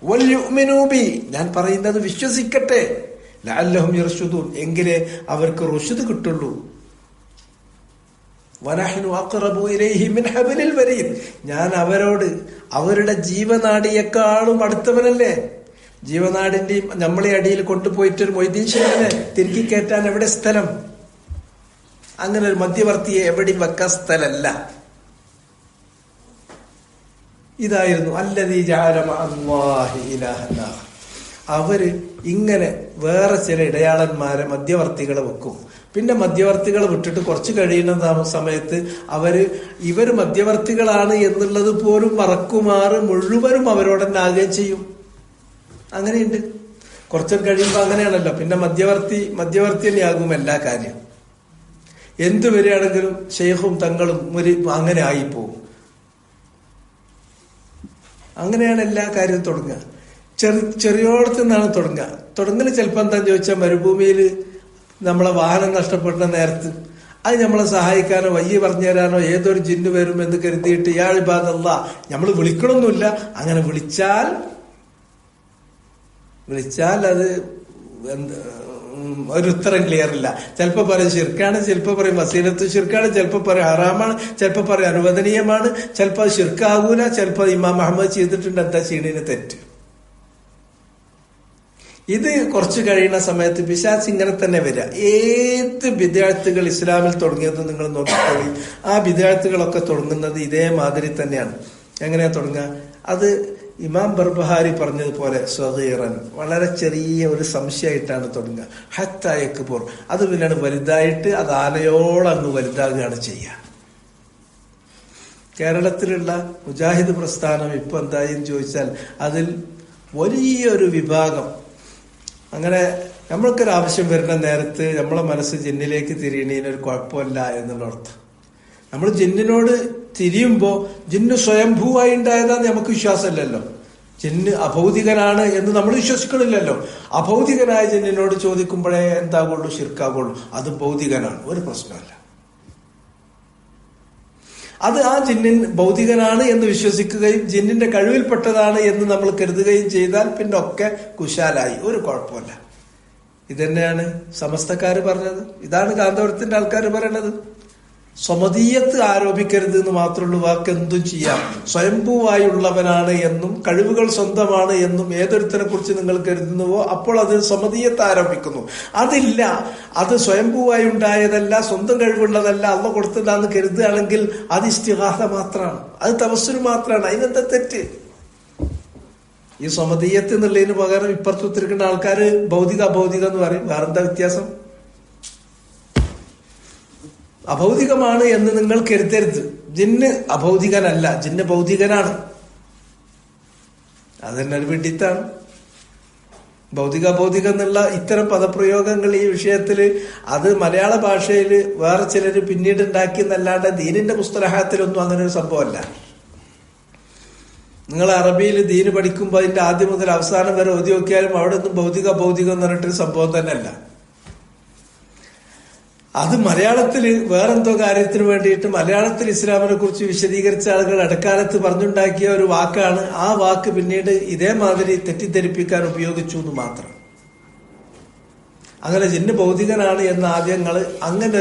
വൽയുഅ്മിനൂ ബി, ഞാൻ പറയുന്നത് വിശ്വസിക്കട്ടെ. ലഅല്ലഹും യർശുദൂൻ, എങ്കിലേ അവർക്ക് റുശ്ദ് കിട്ടുള്ളൂ. വനഹ്നു അഖ്റബു ഇലൈഹി മിൻ ഹബ്ലിൽ വരീദ്, ഞാൻ അവരോട് അവരുടെ ജീവനാഡിയെക്കാളും അടുത്തവനല്ലേ. ജീവനാടിന്റെയും നമ്മളെ അടിയിൽ കൊണ്ടുപോയിട്ടൊരു മൊയ്തീൻ ഷേഖിനെ തിരുക്കി കയറ്റാൻ എവിടെ സ്ഥലം? അങ്ങനെ ഒരു മധ്യവർത്തിയെ എവിടെയും വെക്കാൻ സ്ഥലമല്ല. ഇതായിരുന്നു അല്ലദീ ജഅല മഅല്ലാഹി ഇലാഹൻ ആഖർ. അവര് ഇങ്ങനെ വേറെ ചില ഇടയാളന്മാരെ, മധ്യവർത്തികളെ വെക്കും. പിന്നെ മധ്യവർത്തികളെ വിട്ടിട്ട് കുറച്ച് കഴിയുന്ന സമയത്ത് ഇവര് മധ്യവർത്തികളാണ് എന്നുള്ളത് പോലും മറക്കുമാറ് മുഴുവനും അവരോട് തന്നെ ആകുകയും ചെയ്യും. അങ്ങനെയുണ്ട്. കുറച്ചും കഴിയുമ്പോൾ അങ്ങനെയാണല്ലോ. പിന്നെ മധ്യവർത്തി തന്നെയാകും എല്ലാ കാര്യം. എന്തു വരികയാണെങ്കിലും ഷെയ്ഖും തങ്ങളും അങ്ങനെ ആയിപ്പോവും. അങ്ങനെയാണ് എല്ലാ കാര്യവും തുടങ്ങുക. ചെറിയോടത്തു നിന്നാണ് തുടങ്ങൽ. ചിലപ്പോൾ എന്താന്ന് ചോദിച്ചാൽ, മരുഭൂമിയിൽ നമ്മളെ വാഹനം നഷ്ടപ്പെടുന്ന നേരത്ത് അത് നമ്മളെ സഹായിക്കാനോ വയ്യ പറഞ്ഞു തരാനോ ഏതൊരു ജിന്ന് വരും എന്ന് കരുതിയിട്ട് യാ ഇബാദല്ലാഹ് നമ്മൾ വിളിക്കണമൊന്നുമില്ല. അങ്ങനെ വിളിച്ചാൽ അത് ഒരു ഉത്തരം ക്ലിയർ ഇല്ല. ചിലപ്പോൾ പറയും ശിർക്കാണ്, ചിലപ്പോൾ പറയും വസീലത്ത് ശിർക്കാണ്, ചിലപ്പോൾ പറയും ഹറാമാണ്, ചിലപ്പോൾ പറയും അനുവദനീയമാണ്, ചിലപ്പോൾ അത് ശിർക്കാവൂല, ചിലപ്പോൾ ഇമാം അഹമ്മദ് ചെയ്തിട്ടുണ്ട്, എന്താ ചെയ്യണതിന് തെറ്റ്. ഇത് കുറച്ച് കഴിയുന്ന സമയത്ത് പിശാച് ഇങ്ങനെ തന്നെ വരിക. ഏത് ബിദ്അത്തുകൾ ഇസ്ലാമിൽ തുടങ്ങിയത് നിങ്ങൾ നോക്കിക്കോളി. ആ ബിദ്അത്തുകളൊക്കെ തുടങ്ങുന്നത് ഇതേമാതിരി തന്നെയാണ്. എങ്ങനെയാ തുടങ്ങുക? അത് ഇമാം ബർബഹാരി പറഞ്ഞതുപോലെ സ്വഗീറൻ, വളരെ ചെറിയ ഒരു സംശയമായിട്ടാണ് തുടങ്ങുക. ഹത്താ യക്ബുർ, അത് പിന്നെയാണ് വലുതായിട്ട് അത് ആലയോളം അങ്ങ് വലുതാകുകയാണ് ചെയ്യുക. കേരളത്തിലുള്ള മുജാഹിദ് പ്രസ്ഥാനം ഇപ്പൊ എന്തായെന്ന് ചോദിച്ചാൽ അതിൽ വലിയൊരു വിഭാഗം, അങ്ങനെ നമ്മൾക്കൊരാവശ്യം വരുന്ന നേരത്ത് നമ്മളെ മനസ്സ് ജിന്നിലേക്ക് തിരിയണതിനൊരു കുഴപ്പമില്ല എന്നുള്ള അർത്ഥം. നമ്മൾ ജിന്നിനോട് തിരിയുമ്പോൾ ജിന്ന് സ്വയംഭൂവായി ഉണ്ടായതാന്ന് നമുക്ക് വിശ്വാസമില്ലല്ലോ. ജിന്ന് അഭൗതികനാണ് എന്ന് നമ്മൾ വിശ്വസിക്കണില്ലല്ലോ. അഭൗതികനായ ജിന്നിനോട് ചോദിക്കുമ്പോഴേ എന്താകുള്ളൂ, ശിർക്കാകുള്ളൂ. അത് ഭൗതികനാണ്, ഒരു പ്രശ്നമല്ല. അത് ആ ജിന്നിൻ ഭൗതികനാണ് എന്ന് വിശ്വസിക്കുകയും ജിന്നിന്റെ കഴിവിൽപ്പെട്ടതാണ് എന്ന് നമ്മൾ കരുതുകയും ചെയ്താൽ പിന്നെ ഒക്കെ കുശാലായി, ഒരു കുഴപ്പമില്ല. ഇതന്നെയാണ് സമസ്തക്കാര് പറഞ്ഞത്, ഇതാണ് കാന്തപുരത്തിന്റെ ആൾക്കാർ പറയണത്. സ്വമതീയത്ത് ആരോപിക്കരുത് എന്ന് മാത്രമുള്ളൂ, വാക്ക് എന്തും ചെയ്യാം. സ്വയംഭൂവായുള്ളവനാണ് എന്നും കഴിവുകൾ സ്വന്തമാണ് എന്നും ഏതൊരുത്തനെ കുറിച്ച് നിങ്ങൾ കരുതുന്നുവോ അപ്പോൾ അത് സ്വമതീയത്ത് ആരോപിക്കുന്നു. അതില്ല, അത് സ്വയംഭൂവായി ഉണ്ടായതല്ല, സ്വന്തം കഴിവുള്ളതല്ല, അള്ളാഹ് കൊടുത്തതാന്ന് കരുതുകയാണെങ്കിൽ അത് ഇസ്തിഗാസ മാത്രമാണ്, അത് തവസ്സുൽ മാത്രമാണ്. അതിനെന്താ തെറ്റ്? ഈ സ്വമതീയത്ത് എന്നുള്ളതിന് പകരം ഇപ്പുറത്ത് ഒത്തിരിക്കുന്ന ആൾക്കാർ ഭൗതിക അഭൗതികം എന്ന് പറയും. വേറെന്താ വ്യത്യാസം? അഭൗതികമാണ് എന്ന് നിങ്ങൾ കരുതരുത്. ജിന്ന് അഭൗതികനല്ല, ജിന്ന് ഭൗതികനാണ്. അതന്നെ ഒരു വിഡിത്താണ്. ഭൗതിക അഭൗതികം എന്നുള്ള ഇത്തരം പദപ്രയോഗങ്ങൾ ഈ വിഷയത്തിൽ അത് മലയാള ഭാഷയിൽ വേറെ ചിലർ പിന്നീട് ഉണ്ടാക്കിയെന്നല്ലാണ്ട് ദീനിന്റെ മുസ്തലഹാത്തിലൊന്നും അങ്ങനെ ഒരു സംഭവമല്ല. നിങ്ങൾ അറബിയിൽ ദീന് പഠിക്കുമ്പോൾ അതിന്റെ ആദ്യം മുതൽ അവസാനം വരെ ഓതി നോക്കിയാലും അവിടെ ഒന്നും ഭൗതിക അഭൗതികം എന്ന് പറഞ്ഞിട്ടൊരു സംഭവം തന്നെ അല്ല. അത് മലയാളത്തിൽ വേറെന്തോ കാര്യത്തിന് വേണ്ടിയിട്ട് മലയാളത്തിൽ ഇസ്ലാമിനെ കുറിച്ച് വിശദീകരിച്ച ആളുകൾ ഇടക്കാലത്ത് പറഞ്ഞുണ്ടാക്കിയ ഒരു വാക്കാണ്. ആ വാക്ക് പിന്നീട് ഇതേമാതിരി തെറ്റിദ്ധരിപ്പിക്കാൻ ഉപയോഗിച്ചു എന്ന് മാത്രം. അങ്ങനെ ജിന്ന് ഭൗതികനാണ് എന്ന ആദ്യങ്ങൾ അങ്ങനെ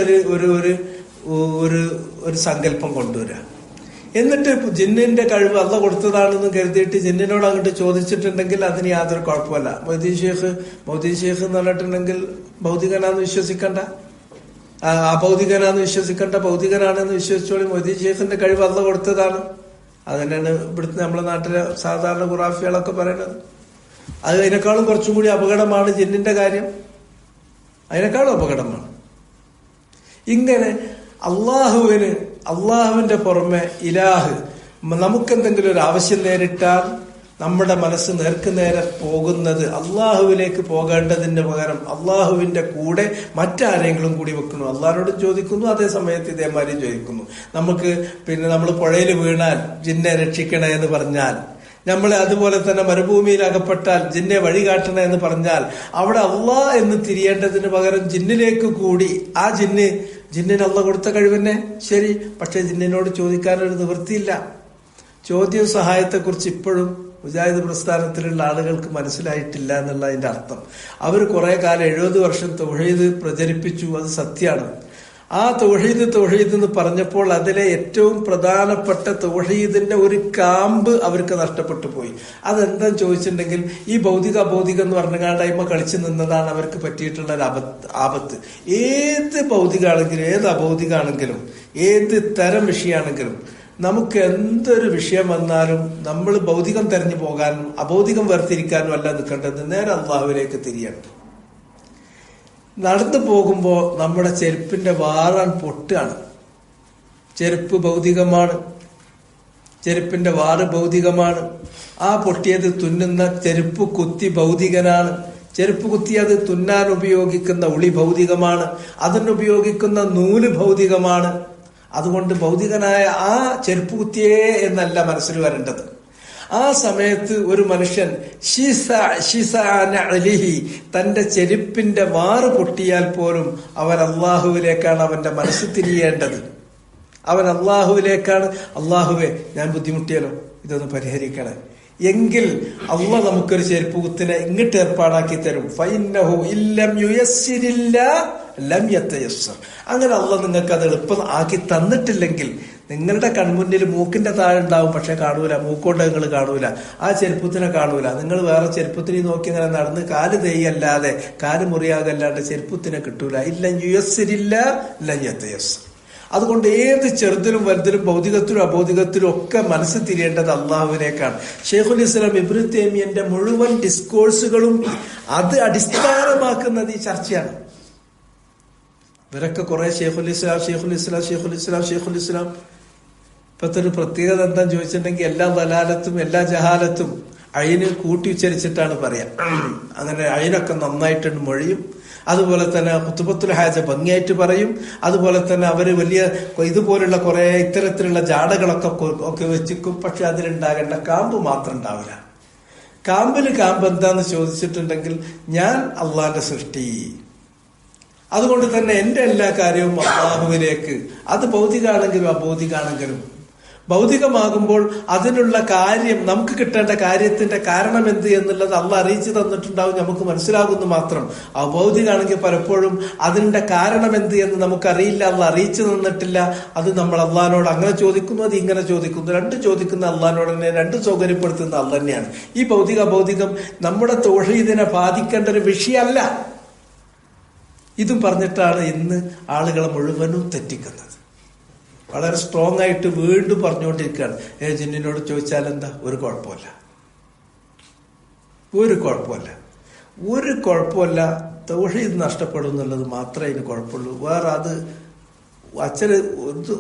ഒരു സങ്കല്പം കൊണ്ടുവരിക. എന്നിട്ട് ജിന്നിന്റെ കഴിവ് അള്ള കൊടുത്തതാണെന്ന് കരുതിയിട്ട് ജിന്നിനോട് അങ്ങോട്ട് ചോദിച്ചിട്ടുണ്ടെങ്കിൽ അതിന് യാതൊരു കുഴപ്പമില്ല. മൊയ്തീൻ ഷേഖ് എന്ന് പറഞ്ഞിട്ടുണ്ടെങ്കിൽ ഭൗതികനാന്ന് വിശ്വസിക്കണ്ട, അഭൗതികനാന്ന് വിശ്വസിക്കണ്ട, ഭൗതികനാണെന്ന് വിശ്വസിച്ചോളി. മൊയ്തീൻ ഷേഖിന്റെ കഴിവ് അള്ള കൊടുത്തതാണ്. അതന്നെയാണ് ഇവിടുത്തെ നമ്മളെ നാട്ടിലെ സാധാരണ ഖുറാഫികളൊക്കെ പറയുന്നത്. അത് അതിനേക്കാളും കുറച്ചും കൂടി അപകടമാണ് ജിന്നിന്റെ കാര്യം, അതിനേക്കാളും അപകടമാണ്. ഇങ്ങനെ അള്ളാഹുവിന്റെ പുറമെ ഇലാഹ് നമുക്കെന്തെങ്കിലും ഒരു ആവശ്യം നേരിട്ടാൽ നമ്മുടെ മനസ്സ് നേർക്കുനേരെ പോകുന്നത് അള്ളാഹുവിലേക്ക് പോകേണ്ടതിന് പകരം അള്ളാഹുവിന്റെ കൂടെ മറ്റാരെങ്കിലും കൂടി വെക്കുന്നു. അള്ളാഹിനോട് ചോദിക്കുന്നു, അതേ സമയത്ത് ഇതേമാതിരി ചോദിക്കുന്നു. നമുക്ക് നമ്മൾ പുഴയിൽ വീണാൽ ജിന്നെ രക്ഷിക്കണേ എന്ന് പറഞ്ഞാൽ, നമ്മൾ അതുപോലെ തന്നെ മരുഭൂമിയിൽ അകപ്പെട്ടാൽ ജിന്നെ വഴികാട്ടണേ എന്ന് പറഞ്ഞാൽ അവിടെ അള്ളാഹ് എന്ന് തിരിയേണ്ടതിന് പകരം ജിന്നിലേക്ക് കൂടി ആ ജിന്നിന് അള്ള കൊടുത്ത കഴിവന്നെ ശരി, പക്ഷെ ജിന്നിനോട് ചോദിക്കാനൊരു നിവൃത്തിയില്ല. ചോദ്യവും സഹായത്തെക്കുറിച്ച് ഇപ്പോഴും മുജാഹിദ് പ്രസ്ഥാനത്തിലുള്ള ആളുകൾക്ക് മനസ്സിലായിട്ടില്ല എന്നുള്ളതിന്റെ അർത്ഥം. അവർ കുറെ കാലം 70 വർഷം തൗഹീദ് പ്രചരിപ്പിച്ചു, അത് സത്യമാണ്. ആ തൗഹീദ് എന്ന് പറഞ്ഞപ്പോൾ അതിലെ ഏറ്റവും പ്രധാനപ്പെട്ട തൗഹീദിന്റെ ഒരു കാമ്പ് അവർക്ക് നഷ്ടപ്പെട്ടു പോയി. അതെന്താന്ന് ചോദിച്ചിട്ടുണ്ടെങ്കിൽ ഈ ഭൗതിക അഭൗതികം എന്ന് പറഞ്ഞാണ്ടായ്മ കളിച്ചു നിന്നതാണ് അവർക്ക് പറ്റിയിട്ടുള്ള ഒരു ആപത്ത്. ഏത് ഭൗതികമാണെങ്കിലും ഏത് അഭൗതികമാണെങ്കിലും ഏത് തരം വിഷയമാണെങ്കിലും നമുക്ക് എന്തൊരു വിഷയം വന്നാലും നമ്മൾ ഭൗതികം തെരഞ്ഞു പോകാനും അഭൗതികം വേർതിരിക്കാനും അല്ല നിൽക്കേണ്ടത്, നേരെ അള്ളാഹുവിലേക്ക് തിരിയണം. നടന്നു പോകുമ്പോ നമ്മുടെ ചെരുപ്പിന്റെ വാറാൻ പൊട്ടാണ്. ചെരുപ്പ് ഭൗതികമാണ്, ചെരുപ്പിന്റെ വാറ് ഭൗതികമാണ്. ആ പൊട്ടിയത് തുന്നുന്ന ചെരുപ്പ് കുത്തി ഭൗതികനാണ്. ചെരുപ്പ് കുത്തി അത് തുന്നാൻ ഉപയോഗിക്കുന്ന ഉളി ഭൗതികമാണ്. അതിനുപയോഗിക്കുന്ന നൂല് ഭൗതികമാണ്. അതുകൊണ്ട് ഭൗതികനായ ആ ചെരുപ്പ് കുത്തിയേ എന്നല്ല മനസ്സിൽ വരേണ്ടത്. ആ സമയത്ത് ഒരു മനുഷ്യൻ തന്റെ ചെരുപ്പിന്റെ വാറ് പൊട്ടിയാൽ പോലും അവൻ അള്ളാഹുവിലേക്കാണ് അവന്റെ മനസ്സ് തിരിയേണ്ടത്. അവൻ അള്ളാഹുവിലേക്കാണ്. അള്ളാഹുവെ, ഞാൻ ബുദ്ധിമുട്ടിയാലോ, ഇതൊന്ന് പരിഹരിക്കണേ എങ്കിൽ അള്ളാഹ് നമുക്കൊരു ചെരുപ്പ് കുത്തിനെ ഇങ്ങോട്ട് ഏർപ്പാടാക്കി തരും. ഫൈന്നഹു ഇല്ലം യുയസ്സിരില്ലാ ലം യതയസ്സർ. അങ്ങനെ അള്ളാഹ് നിങ്ങൾക്ക് അത് എളുപ്പം ആക്കി തന്നിട്ടില്ലെങ്കിൽ നിങ്ങളുടെ കൺമുന്നിൽ മൂക്കിന്റെ താഴെ ഉണ്ടാവും, പക്ഷെ കാണൂല. മൂക്കൊണ്ട് നിങ്ങൾ കാണൂല, ആ ചെരുപ്പത്തിനെ കാണൂല. നിങ്ങൾ വേറെ ചെരുപ്പത്തിനെ നോക്കി ഇങ്ങനെ നടന്ന് കാല് തെയ്യല്ലാതെ കാല് മുറിയാകല്ലാണ്ട് ചെരുപ്പത്തിനെ കിട്ടൂല. ഇല്ല യുയസ്സിരില്ല ലം യതയസ്സർ. അതുകൊണ്ട് ഏത് ചെറുതിലും വലുതിലും ഭൗതികത്തിലും അഭൗതികത്തിലും ഒക്കെ മനസ്സ് തിരിയേണ്ടത് അള്ളാഹുവിനേക്കാണ്. ഷെയ്ഖുൽ ഇസ്ലാം ഇബ്നു തൈമിയ്യന്റെ മുഴുവൻ ഡിസ്കോഴ്സുകളും അത് അടിസ്ഥാനമാക്കുന്നത് ഈ ചർച്ചയാണ്. ഇവരൊക്കെ കുറെ ഷെയ്ഖുൽ ഇസ്ലാം ഇപ്പത്തെ ഒരു പ്രത്യേകത എന്താന്ന് ചോദിച്ചിട്ടുണ്ടെങ്കിൽ എല്ലാ ദലാലത്തും എല്ലാ ജഹാലത്തും അയിന് കൂട്ടി ഉച്ചരിച്ചിട്ടാണ് പറയാം. അങ്ങനെ അയിനൊക്കെ നന്നായിട്ടുണ്ട് മൊഴിയും. അതുപോലെ തന്നെ ഖുതുബത്തുൽ ഹാജ ഭംഗിയായിട്ട് പറയും. അതുപോലെ തന്നെ അവര് വലിയ ഇതുപോലുള്ള കുറെ ഇത്തരത്തിലുള്ള ജാടകളൊക്കെ വെച്ചിക്കും. പക്ഷെ അതിലുണ്ടാകേണ്ട കാമ്പ് മാത്രം ഉണ്ടാവില്ല. കാമ്പ് എന്താന്ന് ചോദിച്ചിട്ടുണ്ടെങ്കിൽ ഞാൻ അള്ളാന്റെ സൃഷ്ടി, അതുകൊണ്ട് തന്നെ എന്റെ എല്ലാ കാര്യവും അള്ളാഹുവിലേക്ക്, അത് ഭൗതികാണെങ്കിലും അഭൗതികാണെങ്കിലും. ഭൗതികമാകുമ്പോൾ അതിനുള്ള കാര്യം, നമുക്ക് കിട്ടേണ്ട കാര്യത്തിന്റെ കാരണം എന്ത് എന്നുള്ളത് അള്ളാഹ് അറിയിച്ചു തന്നിട്ടുണ്ടാവും, നമുക്ക് മനസ്സിലാകുന്നു മാത്രം. അഭൗതികാണെങ്കിൽ പലപ്പോഴും അതിന്റെ കാരണം എന്ത് എന്ന് നമുക്കറിയില്ല, അള്ളാഹ് അറിയിച്ചു തന്നിട്ടില്ല. അത് നമ്മൾ അള്ളാഹിനോട് അങ്ങനെ ചോദിക്കുന്നു, അത് ഇങ്ങനെ ചോദിക്കുന്നു. രണ്ട് ചോദിക്കുന്ന അള്ളാഹിനോട് തന്നെ, രണ്ട് സൗകര്യപ്പെടുത്തുന്ന അള്ളാഹ് തന്നെയാണ്. ഈ ഭൗതിക അഭൗതികം നമ്മുടെ തൗഹീദിനെ ബാധിക്കേണ്ട ഒരു വിഷയമല്ല. ഇതും പറഞ്ഞിട്ടാണ് ഇന്ന് ആളുകളെ മുഴുവനും തെറ്റിക്കുന്നത്. വളരെ സ്ട്രോങ് ആയിട്ട് വീണ്ടും പറഞ്ഞുകൊണ്ടിരിക്കുകയാണ്, ജിന്നിനോട് ചോദിച്ചാൽ എന്താ, ഒരു കുഴപ്പമില്ല. ഒരു കുഴപ്പമില്ല, ഒരു കുഴപ്പമില്ല. തൗഹീദ് നഷ്ടപ്പെടും എന്നുള്ളത് മാത്രമേ ഇതിന് കുഴപ്പമുള്ളൂ. വേറെ അത് അച്ഛന്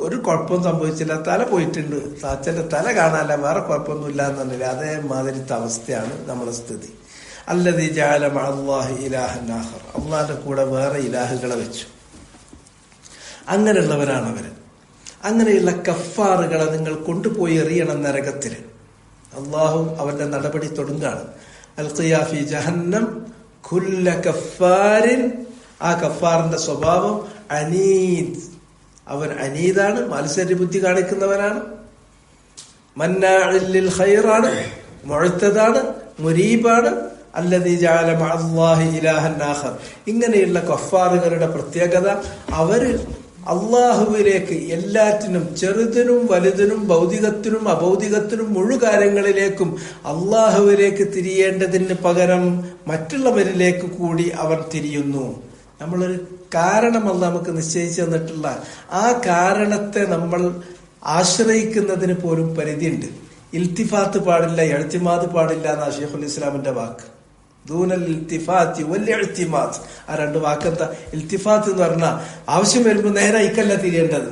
ഒരു കുഴപ്പവും സംഭവിച്ചില്ല, തല പോയിട്ടുണ്ട്, അച്ഛൻ്റെ തല കാണാനല്ല, വേറെ കുഴപ്പമൊന്നുമില്ല എന്നുണ്ടെങ്കിൽ അതേമാതിരിത്തെ അവസ്ഥയാണ് നമ്മുടെ സ്ഥിതി. അല്ലദീ ജഅല മഅല്ലാഹി ഇലാഹൻ ആഖർ, അള്ളാഹിന്റെ കൂടെ വേറെ ഇലാഹുകളെ വെച്ചു. അങ്ങനെയുള്ളവരാണ് അവർ. അങ്ങനെയുള്ള കഫാറുകളെ നിങ്ങൾ കൊണ്ടുപോയി എറിയണം നരകത്തിൽ. അള്ളാഹു അവന്റെ നടപടി തുടങ്ങുകയാണ്. അൽഖിയാ ഫീ ജഹന്നം കുല്ല കഫാരിൻ. ആ കഫാറിന്റെ സ്വഭാവം അനീദ്, അവൻ അനീതാണ്, മത്സരബുദ്ധി കാണിക്കുന്നവനാണ്, മന്നാഇൻ ലിൽ ഖൈറാണ്, മുഅ്തദാണ്, മുരീബാണ്. അല്ലദീ ജഅല മഅല്ലാഹി ഇലാഹൻ ആഖർ. ഇങ്ങനെയുള്ള കഫാറുകളുടെ പ്രത്യേകത, അവര് അള്ളാഹുവിലേക്ക് എല്ലാറ്റിനും, ചെറുതിനും വലുതിനും ഭൗതികത്തിനും അഭൗതികത്തിനും മുഴുകാര്യങ്ങളിലേക്കും അള്ളാഹുവിലേക്ക് തിരിയേണ്ടതിന് പകരം മറ്റുള്ളവരിലേക്ക് കൂടി അവർ തിരിയുന്നു. നമ്മളൊരു കാരണമല്ല നമുക്ക് നിശ്ചയിച്ചു തന്നിട്ടുള്ള ആ കാരണത്തെ നമ്മൾ ആശ്രയിക്കുന്നതിന് പോലും പരിധിയുണ്ട്. ഇൽത്തിഫാത്ത് പാടില്ല, എഴുത്തിമാത് പാടില്ല എന്നാ ഷെയ്ഖുൽ ഇസ്ലാമിന്റെ വാക്ക്. ദൂനൽ ഇൽത്തിഫാത്തി വൽ ഇഅ്തിമാദ്. ആ രണ്ട് വാക്കെന്താ? ഇൽത്തിഫാത്ത് എന്ന് പറഞ്ഞാൽ ആവശ്യം വരുമ്പോൾ നേരെ ഇക്കല്ല തിരിയേണ്ടത്,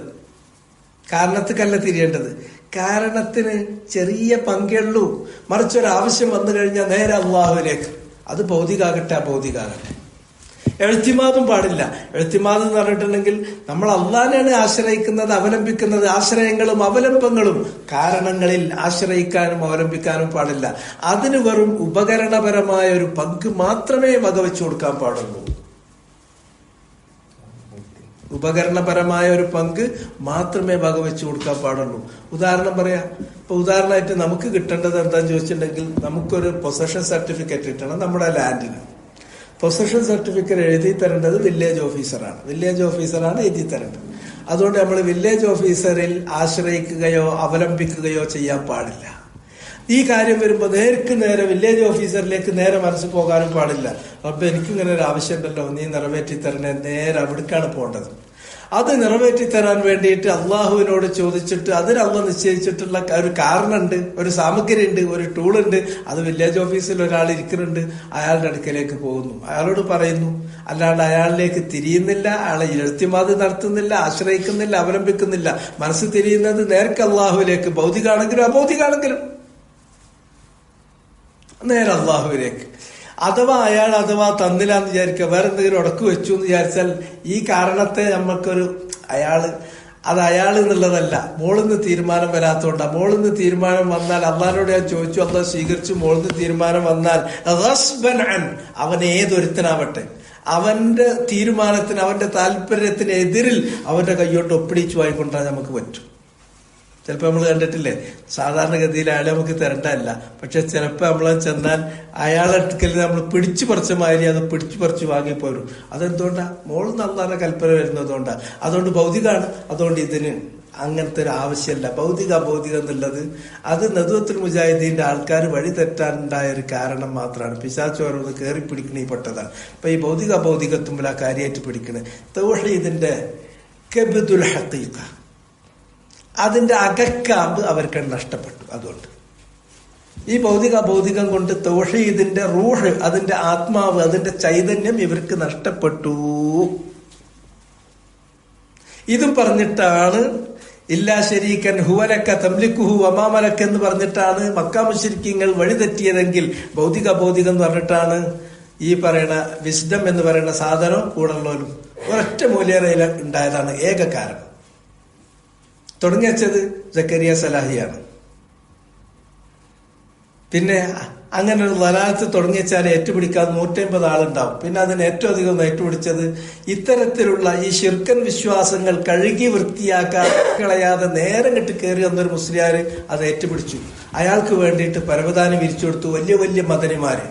കാരണത്തിക്കല്ല തിരിയേണ്ടത്. കാരണത്തിന് ചെറിയ പങ്കേ ഉള്ളൂ, മറിച്ചൊരാവശ്യം വന്നു കഴിഞ്ഞാൽ നേരെ അള്ളാഹുവിലേക്ക്. അത് ഭൗതികാകട്ടെ അഭൗതികാകട്ടെ. എഴുത്തിമാതും പാടില്ല. എഴുത്തിമാത് എന്ന് പറഞ്ഞിട്ടുണ്ടെങ്കിൽ നമ്മൾ അള്ളാഹിനെയാണ് ആശ്രയിക്കുന്നത്, അവലംബിക്കുന്നത്. ആശ്രയങ്ങളും അവലംബങ്ങളും കാരണങ്ങളിൽ ആശ്രയിക്കാനും അവലംബിക്കാനും പാടില്ല. അതിന് വെറും ഉപകരണപരമായ ഒരു പങ്ക് മാത്രമേ വകവെച്ചു കൊടുക്കാൻ പാടുള്ളൂ. ഉപകരണപരമായ ഒരു പങ്ക് മാത്രമേ വകവെച്ചു കൊടുക്കാൻ പാടുള്ളൂ. ഉദാഹരണം പറയാം. ഇപ്പൊ ഉദാഹരണമായിട്ട് നമുക്ക് കിട്ടേണ്ടത് എന്താന്ന് ചോദിച്ചിട്ടുണ്ടെങ്കിൽ, നമുക്കൊരു പൊസഷൻ സർട്ടിഫിക്കറ്റ് കിട്ടണം നമ്മുടെ ലാൻഡിന്. പൊസഷൻ സർട്ടിഫിക്കറ്റ് എഴുതി തരേണ്ടത് വില്ലേജ് ഓഫീസറാണ്. വില്ലേജ് ഓഫീസറാണ് എഴുതി തരേണ്ടത്. അതുകൊണ്ട് നമ്മൾ വില്ലേജ് ഓഫീസറിൽ ആശ്രയിക്കുകയോ അവലംബിക്കുകയോ ചെയ്യാൻ പാടില്ല. ഈ കാര്യം വരുമ്പോൾ നേരെ വില്ലേജ് ഓഫീസറിലേക്ക് നേരെ മനസ്സ് പോകാനും പാടില്ല. അപ്പൊ എനിക്കിങ്ങനെ ഒരു ആവശ്യമുണ്ടല്ലോ, നീ നിറവേറ്റി തരണേ, നേരെ അവിടേക്കാണ് പോകേണ്ടത്. അത് നിറവേറ്റി തരാൻ വേണ്ടിയിട്ട് അള്ളാഹുവിനോട് ചോദിച്ചിട്ട് അതിന് അള്ളാഹ് നിശ്ചയിച്ചിട്ടുള്ള ഒരു കാരണമുണ്ട്, ഒരു സാമഗ്രി ഉണ്ട്, ഒരു ടൂളുണ്ട്. അത് വില്ലേജ് ഓഫീസിൽ ഒരാൾ ഇരിക്കുന്നുണ്ട്, അയാളുടെ അടുക്കലേക്ക് പോകുന്നു, അയാളോട് പറയുന്നു. അല്ലാണ്ട് അയാളിലേക്ക് തിരിയുന്നില്ല, അയാളെ എഴുത്തിമാത് നടത്തുന്നില്ല, ആശ്രയിക്കുന്നില്ല, അവലംബിക്കുന്നില്ല. മനസ്സ് തിരിയുന്നത് നേർക്ക് അള്ളാഹുവിലേക്ക്, ഭൗതികാണെങ്കിലും അഭൗതികാണെങ്കിലും നേരെ അള്ളാഹുവിലേക്ക്. അഥവാ തന്നില്ലാന്ന് വിചാരിക്കുക, വേറെ എന്തെങ്കിലും ഉടക്ക് വെച്ചു എന്ന് വിചാരിച്ചാൽ ഈ കാരണത്തെ നമുക്കൊരു അയാൾ എന്നുള്ളതല്ല, മോളിന്ന് തീരുമാനം വരാത്തോണ്ടാ. മോളിന്ന് തീരുമാനം വന്നാൽ അള്ളാഹിനോട് ഞാൻ ചോദിച്ചു, അള്ളാഹ് സ്വീകരിച്ചു. മോളിന്ന് തീരുമാനം വന്നാൽ അവൻ ഏതൊരുത്തനാവട്ടെ, അവന്റെ തീരുമാനത്തിന്, അവന്റെ താല്പര്യത്തിന് എതിരിൽ അവന്റെ കൈയോട്ട് ഒപ്പിടിച്ചു വായിക്കൊണ്ടാൽ നമുക്ക് പറ്റും. ചിലപ്പോൾ നമ്മൾ കണ്ടിട്ടില്ലേ, സാധാരണഗതിയിൽ അയാളെ നമുക്ക് തരണ്ടല്ല, പക്ഷെ ചിലപ്പോൾ നമ്മൾ ചെന്നാൽ അയാളെ അടുക്കൽ നമ്മൾ പിടിച്ചു പറിച്ച മാതിരി അത് പിടിച്ചു പറിച്ച് വാങ്ങിപ്പോരും. അതെന്തുകൊണ്ടാ? മോളിൽ നന്നാണ് കൽപ്പന വരുന്നതുകൊണ്ടാ. അതുകൊണ്ട് ഭൗതികമാണ്. അതുകൊണ്ട് ഇതിന് അങ്ങനത്തെ ഒരു ആവശ്യമില്ല. ഭൗതികം എന്നുള്ളത് അത് നദ്വത്തുൽ മുജാഹിദീന്റെ ആൾക്കാർ വഴി തെറ്റാനുണ്ടായ ഒരു കാരണം മാത്രമാണ്. പിശാചോരോന്ന് കയറി പിടിക്കണ പെട്ടതാണ്. ഇപ്പൊ ഈ ഭൗതികത്തുമ്പോൾ ആ കാര്യമായിട്ട് പിടിക്കണേ തൗഹീദിന്റെ കബ്ദുൽ ഹഖീഖ, അതിന്റെ അകക്കാമ്പ് അവർക്ക് നഷ്ടപ്പെട്ടു. അതുകൊണ്ട് ഈ ഭൗതികം കൊണ്ട് തൗഹീദിന്റെ റൂഹ്, അതിന്റെ ആത്മാവ്, അതിന്റെ ചൈതന്യം ഇവർക്ക് നഷ്ടപ്പെട്ടു. ഇതും പറഞ്ഞിട്ടാണ് ഇല്ലാ ശരീക്കൻ ഹുവലക്ക തംലിക്കുഹു വമാമലക്ക എന്ന് പറഞ്ഞിട്ടാണ് മക്കാ മുശ്രിക്കീങ്ങൾ വഴിതെറ്റിയതെങ്കിൽ ഭൗതികം എന്ന് പറഞ്ഞിട്ടാണ് ഈ പറയുന്ന വിസ്ഡം എന്ന് പറയുന്ന സാധനം കൂടുള്ളവരും ഒരൊറ്റ മൂല്യറയിൽ ഉണ്ടായതാണ്. ഏക കാരണം. തുടങ്ങിവെച്ചത് സക്കരിയ സലാഹിയാണ്. പിന്നെ അങ്ങനെ ഒരു ലലാലത്ത് തുടങ്ങിവെച്ചാൽ ഏറ്റുപിടിക്കാൻ 150 ആളുണ്ടാവും. പിന്നെ അതിന് ഏറ്റവും അധികം ഏറ്റുപിടിച്ചത് ഇത്തരത്തിലുള്ള ഈ ശിർക്കൻ വിശ്വാസങ്ങൾ കഴുകി വൃത്തിയാക്കാതെ നേരം കെട്ട് കയറി വന്നൊരു മുസ്ലിയാര് അത് ഏറ്റുപിടിച്ചു. അയാൾക്ക് വേണ്ടിയിട്ട് പരവതാനി വിരിച്ചു കൊടുത്തു വലിയ വലിയ മദനിമാര്.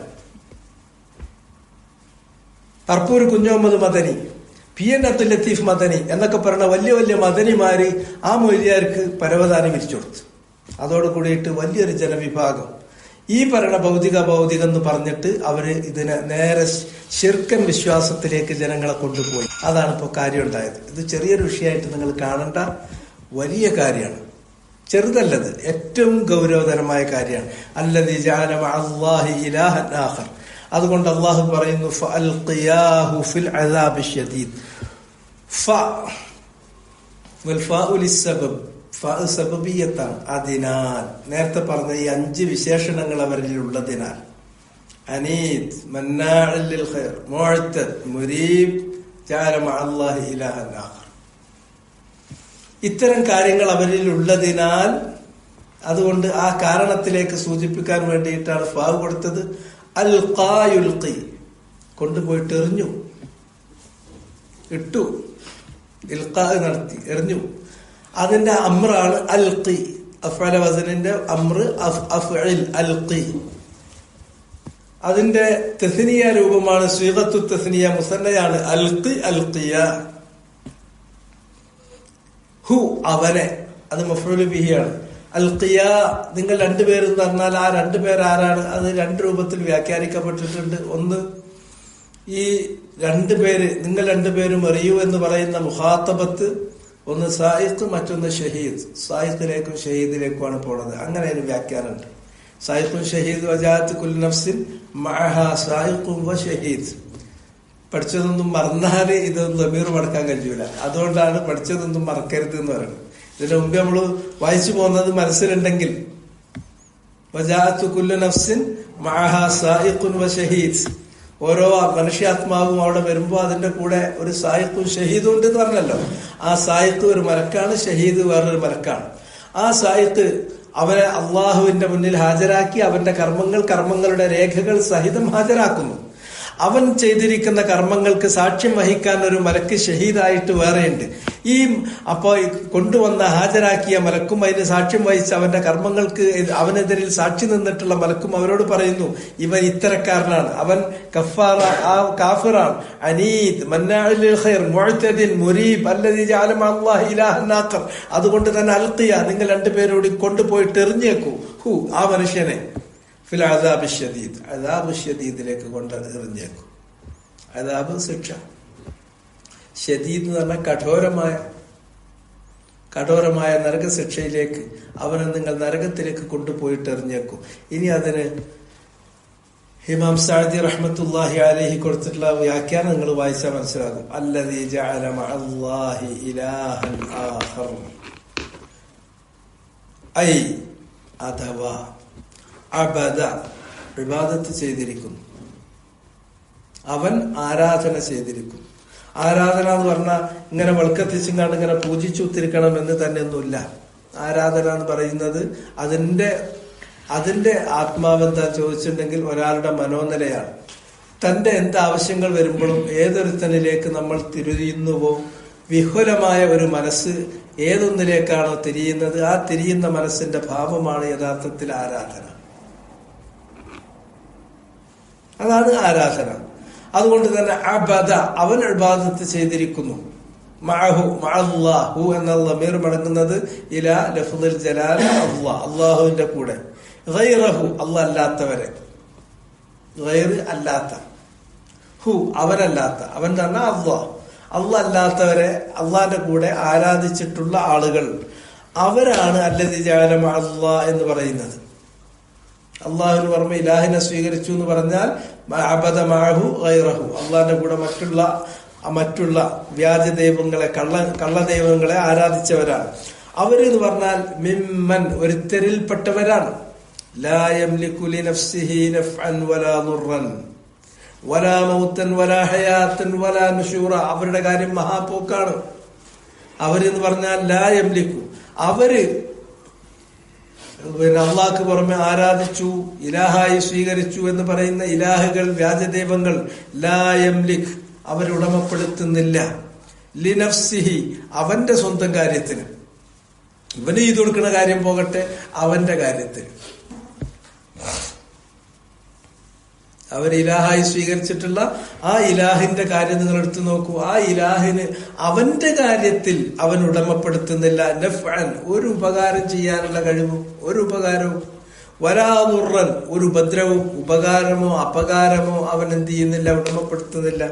തർപ്പൂർ കുഞ്ഞോമ്മദ് മദനി, PN അബ്ദുൽ ലത്തീഫ് മദനി എന്നൊക്കെ പറഞ്ഞ വലിയ വലിയ മദനിമാര് ആ മൊയ്ലിയാർക്ക് പരവതാനി വിരിച്ചു കൊടുത്തു. അതോട് കൂടിയിട്ട് വലിയൊരു ജനവിഭാഗം ഈ പറയുന്ന ഭൗതികം എന്ന് പറഞ്ഞിട്ട് അവര് ഇതിനെ നേരെ ശിർക്കൻ വിശ്വാസത്തിലേക്ക് ജനങ്ങളെ കൊണ്ടുപോയി. അതാണ് ഇപ്പോൾ കാര്യം ഉണ്ടായത്. ഇത് ചെറിയൊരു വിഷയമായിട്ട് നിങ്ങൾ കാണേണ്ട വലിയ കാര്യമാണ്. ചെറുതല്ലത്, ഏറ്റവും ഗൗരവതരമായ കാര്യമാണ്. അല്ലദീ ജഅല മഅല്ലാഹി ഇലാഹൻ ആഖർ. അതുകൊണ്ട് അള്ളാഹു പറയുന്നു ഫഅൽഖിയാഹു ഫിൽ അദാബി ശദീദ്. സബബിയത്താണ്. അതിനാൽ നേരത്തെ പറഞ്ഞ ഈ 5 വിശേഷണങ്ങൾ അവരിൽ ഉള്ളതിനാൽ, അനീത്, മന്നാഉൽ ലിൽ ഖൈർ, മുഅ്തദ്, മുരീബ്, ജഅല മഅല്ലാഹി ഇലാഹൻ ആഖർ, ഇത്തരം കാര്യങ്ങൾ അവരിൽ ഉള്ളതിനാൽ, അതുകൊണ്ട് ആ കാരണത്തിലേക്ക് സൂചിപ്പിക്കാൻ വേണ്ടിയിട്ടാണ് ഫാവ് കൊടുത്തത്. അൽഖായുൽഖി, കൊണ്ടുപോയിട്ട് എറിഞ്ഞു, ഇട്ടു, ഇൽഖാ നടത്തി, എറിഞ്ഞു. അതിന്റെ അമ്രാണ് അൽഖി. അഫ്അല വസനിന്റെ അമ്ർ അഫ്ഇൽ, അൽഖി. അതിന്റെ തസ്നിയ രൂപമാണ് സ്വീഖത്തു തസ്നിയ, മുസന്നയാണ് അൽഖി, അൽഖിയ. ഹു, അവനെ, അത് മഫ്ഊലു ബിഹിയാണ്. അൽഖിയ, നിങ്ങൾ 2 പേരെന്ന് പറഞ്ഞാൽ ആ 2 പേര് ആരാണ്? അത് 2 രൂപത്തിൽ വ്യാഖ്യാനിക്കപ്പെട്ടിട്ടുണ്ട്. ഒന്ന്, ഈ 2 പേര്, നിങ്ങൾ 2 പേരും എറിയൂ എന്ന് പറയുന്ന മുഖാത്തബത്ത്, ഒന്ന് സായിഖ്, മറ്റൊന്ന് ഷഹീദ്. സായിഖിലേക്കും ഷഹീദിലേക്കുമാണ് പോണത്. അങ്ങനെ ഒരു വ്യാഖ്യാനമുണ്ട്. സായിഖും ഷഹീദ് വജാഅത്ത് കുല്ലു നഫ്സിൻ മഅഹാ സായിഖും വ ഷഹീദ്. പഠിച്ചതൊന്നും മറന്നാല് ഇതൊന്നും ദമീർ മടക്കാൻ കഴിയൂല. അതുകൊണ്ടാണ് പഠിച്ചതൊന്നും മറക്കരുത് എന്ന് പറയുന്നത്. ഇതിന്റെ മുമ്പ് നമ്മൾ വായിച്ചു പോകുന്നത് മനസ്സിലുണ്ടെങ്കിൽ, വജാഅത്തു കുല്ലു നഫ്സിൻ മഅഹാ സായിഖുൻ വ ഷഹീദ്, ഓരോ മനുഷ്യാത്മാവും അവിടെ വരുമ്പോ അതിന്റെ കൂടെ ഒരു സായിഖും ഷഹീദും ഉണ്ട് എന്ന് പറഞ്ഞല്ലോ. ആ സായിഖ് ഒരു മലക്കാണ്, ഷഹീദ് വേറൊരു മലക്കാണ്. ആ സായിഖ് അവനെ അള്ളാഹുവിന്റെ മുന്നിൽ ഹാജരാക്കി അവന്റെ കർമ്മങ്ങളുടെ രേഖകൾ സഹിതം ഹാജരാക്കുന്നു. അവൻ ചെയ്തിരിക്കുന്ന കർമ്മങ്ങൾക്ക് സാക്ഷ്യം വഹിക്കാൻ ഒരു മലക്ക് ഷഹീദായിട്ട് വേറെയുണ്ട്. ഈ അപ്പോ കൊണ്ടുവന്ന ഹാജരാക്കിയ മലക്കും അതിന് സാക്ഷ്യം വഹിച്ച അവന്റെ കർമ്മങ്ങൾക്ക് അവനെതിരിൽ സാക്ഷി നിന്നിട്ടുള്ള മലക്കും അവരോട് പറയുന്നു, ഇവൻ ഇത്തരക്കാരനാണ്, അവൻ കാഫിറാണ്, അനീത്, മന്നാഉൽ ലിൽ ഖൈർ, മുഅ്തദിൻ, മുരീബ്, അല്ലദീ ജഅല മഅല്ലാഹി ഇലാഹൻ ആഖർ. അതുകൊണ്ട് തന്നെ അൽഖിയ, നിങ്ങൾ 2 പേരോട് കൊണ്ടുപോയിട്ട് എറിഞ്ഞേക്കൂ, ഹു, ആ മനുഷ്യനെ, ഫിൽ അദാബി ശദീദ്, അദാബ് ശദീദിലേക്ക് കൊണ്ട് എറിഞ്ഞേക്കും. അദാബ് ശിക്ഷ, ശദീദ് എന്ന് പറഞ്ഞാൽ കഠോരമായ നരകശിക്ഷയിലേക്ക് അവനെ നിങ്ങൾ നരകത്തിലേക്ക് കൊണ്ടുപോയിട്ട് എറിഞ്ഞേക്കും. ഇനി അതിന് ഇമാം സഅദി റഹ്മത്തുള്ളാഹി അലൈഹി കൊടുത്തിട്ടുള്ള വ്യാഖ്യാനം നിങ്ങൾ വായിച്ചാൽ മനസ്സിലാകും. അല്ലദീ ജഅല മഅല്ലാഹി ഇലാഹൻ ആഖർ, ഐ അഥവാ അബദ, ഇബാദത്ത് ചെയ്തിരിക്കുന്നു, അവൻ ആരാധന ചെയ്തിരിക്കുന്നു. ആരാധന എന്ന് പറഞ്ഞാൽ ഇങ്ങനെ വിളക്കത്തിച്ചും ഇങ്ങനെ പൂജിച്ചുത്തിരിക്കണം എന്ന് തന്നെ ഒന്നുമില്ല. ആരാധന എന്ന് പറയുന്നത് അതിന്റെ ആത്മാവെന്താ ചോദിച്ചിട്ടുണ്ടെങ്കിൽ ഒരാളുടെ മനോനിലയാണ്. തന്റെ എന്ത് ആവശ്യങ്ങൾ വരുമ്പോഴും ഏതൊരുത്തനിലേക്ക് നമ്മൾ തിരിയുന്നുവോ, വിഹുലമായ ഒരു മനസ്സ് ഏതൊന്നിലേക്കാണോ തിരിയുന്നത്, ആ തിരിയുന്ന മനസ്സിന്റെ ഭാവമാണ് യഥാർത്ഥത്തിൽ ആരാധന. അതാണ് ആരാധന. അതുകൊണ്ട് തന്നെ അബദ, അവൻ ഇബാദത്ത് ചെയ്തിരിക്കുന്നു. മഅഹു, മഅല്ലാഹു എന്ന ദമീർ മടങ്ങുന്നത് ഇലാ ലഫ്ദുൽ ജലാല, അല്ലാഹ്, അല്ലാഹുവിന്റെ കൂടെ. ഗൈറഹു, അല്ലാഹ് അല്ലാത്തവരെ, ഗൈർ അല്ലാത്ത, ഹു അവനല്ലാത്ത, അവൻ തന്നെ അല്ലാഹ്, അല്ലാഹ് അല്ലാത്തവരെ അള്ളാന്റെ കൂടെ ആരാധിച്ചിട്ടുള്ള ആളുകൾ, അവരാണ് അല്ലദീ ജഅല മഅല്ലാഹ് എന്ന് പറയുന്നത്. അള്ളാഹുവിന് പുറമെ ഇലാഹിനെ സ്വീകരിച്ചു എന്ന് പറഞ്ഞാൽ അബദ മഅഹു ഗൈറഹു, അള്ളാഹിന്റെ കൂടെ മറ്റുള്ള വ്യാജ ദൈവങ്ങളെ, കള്ളദൈവങ്ങളെ ആരാധിച്ചവരാണ്. അവരെന്ന് പറഞ്ഞാൽ മിമ്മൻ, ഒരുത്തരിൽപ്പെട്ടവരാണ്. ലാ യംലികു ലിനഫ്സിഹി നഫ്അൻ വലാ ദുർറൻ വലാ മൗതൻ വലാ ഹയാതൻ വലാ നുശൂറ. അവരുടെ കാര്യം മഹാപോക്കാണ്. അവരെന്ന് പറഞ്ഞാൽ ലാ യംലികു, അവര് അള്ളാഹ്ക്ക് പുറമെ ആരാധിച്ചു, ഇലാഹായി സ്വീകരിച്ചു എന്ന് പറയുന്ന ഇലാഹുകൾ, വ്യാജദൈവങ്ങൾ, ലാ യംലിക്, അവരുടമപ്പെടുത്തുന്നില്ല, ലിനഫ്സിഹി, അവന്റെ സ്വന്തം കാര്യത്തിന്. ഇവന് ചെയ്തു കൊടുക്കുന്ന കാര്യം പോകട്ടെ, അവന്റെ കാര്യത്തിന്. അവർ ഇലാഹായി സ്വീകരിച്ചിട്ടുള്ള ആ ഇലാഹിന്റെ കാര്യം നിങ്ങൾ എടുത്തു നോക്കൂ. ആ ഇലാഹിന് അവന്റെ കാര്യത്തിൽ അവൻ ഉടമപ്പെടുത്തുന്നില്ല നഫ്അൻ, ഒരു ഉപകാരം ചെയ്യാനുള്ള കഴിവും ഒരു ഉപകാരവും, വലാ ദുർറൻ, ഒരു ഉപദ്രവവും ഉപകാരമോ അപകാരമോ അവൻ എന്ത് ചെയ്യുന്നില്ല, ഉടമപ്പെടുത്തുന്നില്ല.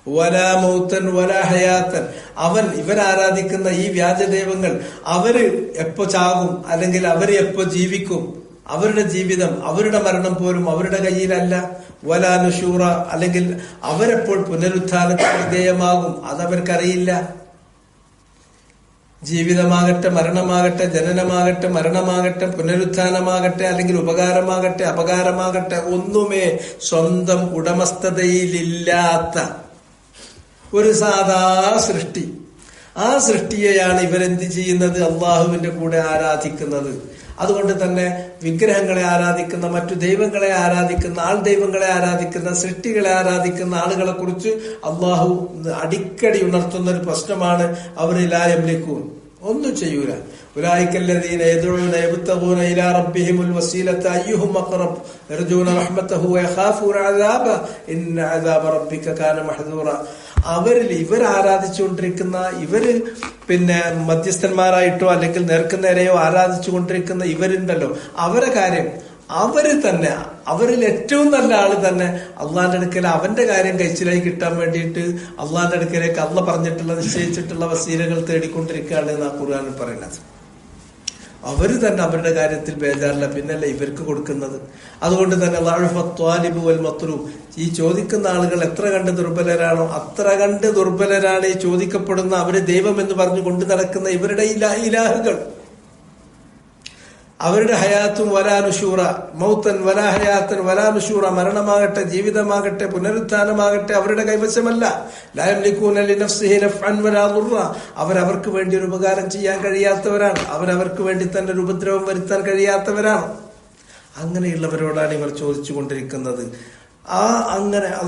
വലാ മൗതൻ വലാ ഹയാത്തൻ. ഇവരാരാധിക്കുന്ന ഈ വ്യാജദൈവങ്ങൾ അവര് എപ്പോ ചാകും, അല്ലെങ്കിൽ അവര് എപ്പോ ജീവിക്കും, അവരുടെ ജീവിതം, അവരുടെ മരണം പോലും അവരുടെ കയ്യിലല്ല. വലാ നുശൂറ, അല്ലെങ്കിൽ അവരെപ്പോൾ പുനരുത്ഥാനത്തിന് വിധേയമാകും അതവർക്കറിയില്ല. ജീവിതമാകട്ടെ, മരണമാകട്ടെ, ജനനമാകട്ടെ, മരണമാകട്ടെ, പുനരുത്ഥാനമാകട്ടെ, അല്ലെങ്കിൽ ഉപകാരമാകട്ടെ, അപകാരമാകട്ടെ, ഒന്നുമേ സ്വന്തം ഉടമസ്ഥതയിലില്ലാത്ത ഒരു സാധാ സൃഷ്ടി. ആ സൃഷ്ടിയെയാണ് ഇവരെന്ത് ചെയ്യുന്നത്? അള്ളാഹുവിന്റെ കൂടെ ആരാധിക്കുന്നത്. അതുകൊണ്ട് തന്നെ വിഗ്രഹങ്ങളെ ആരാധിക്കുന്ന, മറ്റു ദൈവങ്ങളെ ആരാധിക്കുന്ന, ആൾ ദൈവങ്ങളെ ആരാധിക്കുന്ന, സൃഷ്ടികളെ ആരാധിക്കുന്ന ആളുകളെ കുറിച്ച് അള്ളാഹു അടിക്കടി ഉണർത്തുന്ന ഒരു പ്രശ്നമാണ് അവർ ലാ യംലികൂൻ, ഒന്നും ചെയ്യൂല. ഉലൈകല്ലദീന യദ്ഊന യബ്തഗൂന ഇലാ റബ്ബിഹിമുൽ വസീലത അയ്യുഹും അഖറബ് യർജൂന റഹ്മതഹു വയഖാഫൂന അദാബ ഇന്ന അദാബ റബ്ബിക കാന മഹ്ദൂറ. ഇവർ ആരാധിച്ചുകൊണ്ടിരിക്കുന്ന, ഇവര് മധ്യസ്ഥന്മാരായിട്ടോ അല്ലെങ്കിൽ നേർക്കുനേരെയോ ആരാധിച്ചുകൊണ്ടിരിക്കുന്ന ഇവരുണ്ടല്ലോ, അവരെ കാര്യം അവരിൽ ഏറ്റവും നല്ല ആള് തന്നെ അള്ളാന്റെ അടുക്കൽ അവന്റെ കാര്യം കഴിച്ചിലായി കിട്ടാൻ വേണ്ടിയിട്ട് അള്ളാന്റെ അടുക്കലേക്ക് അള്ള പറഞ്ഞിട്ടുള്ള, നിശ്ചയിച്ചിട്ടുള്ള വസീലകൾ തേടിക്കൊണ്ടിരിക്കുകയാണ് എന്നാണ് ഖുർആനിൽ പറയുന്നത്. അവര് തന്നെ അവരുടെ കാര്യത്തിൽ ബേജാറില്ല, പിന്നല്ല ഇവർക്ക് കൊടുക്കുന്നത്. അതുകൊണ്ട് തന്നെ ളഅഫത്വാലിബു വൽ മത്ലൂബ്, ഈ ചോദിക്കുന്ന ആളുകൾ എത്ര കണ്ട് ദുർബലരാണോ അത്ര കണ്ട് ദുർബലരാണ് ഈ ചോദിക്കപ്പെടുന്ന, അവര് ദൈവം എന്ന് പറഞ്ഞു കൊണ്ടു നടക്കുന്ന ഇവരുടെ ഇലാഹുകൾ. അവരുടെ ഹയാത്തും വലാ നുശൂറ, മൗത്തൻ വലാ ഹയാത്തൻ വലാ നുശൂറ, മരണമാകട്ടെ, ജീവിതമാകട്ടെ, പുനരുത്ഥാനമാകട്ടെ അവരുടെ കൈവശമല്ല. ലാ യംലികൂന ലിനഫ്സിഹി നഫ്അൻ വലാ ദുർറ, അവരവർക്ക് വേണ്ടി ഒരു ഉപകാരം ചെയ്യാൻ കഴിയാത്തവരാണ്. അവരവർക്ക് വേണ്ടി തന്നെ ഒരു ഉപദ്രവം വരുത്താൻ കഴിയാത്തവരാണ്. അങ്ങനെയുള്ളവരോടാണ് ഇവർ ചോദിച്ചു കൊണ്ടിരിക്കുന്നത്.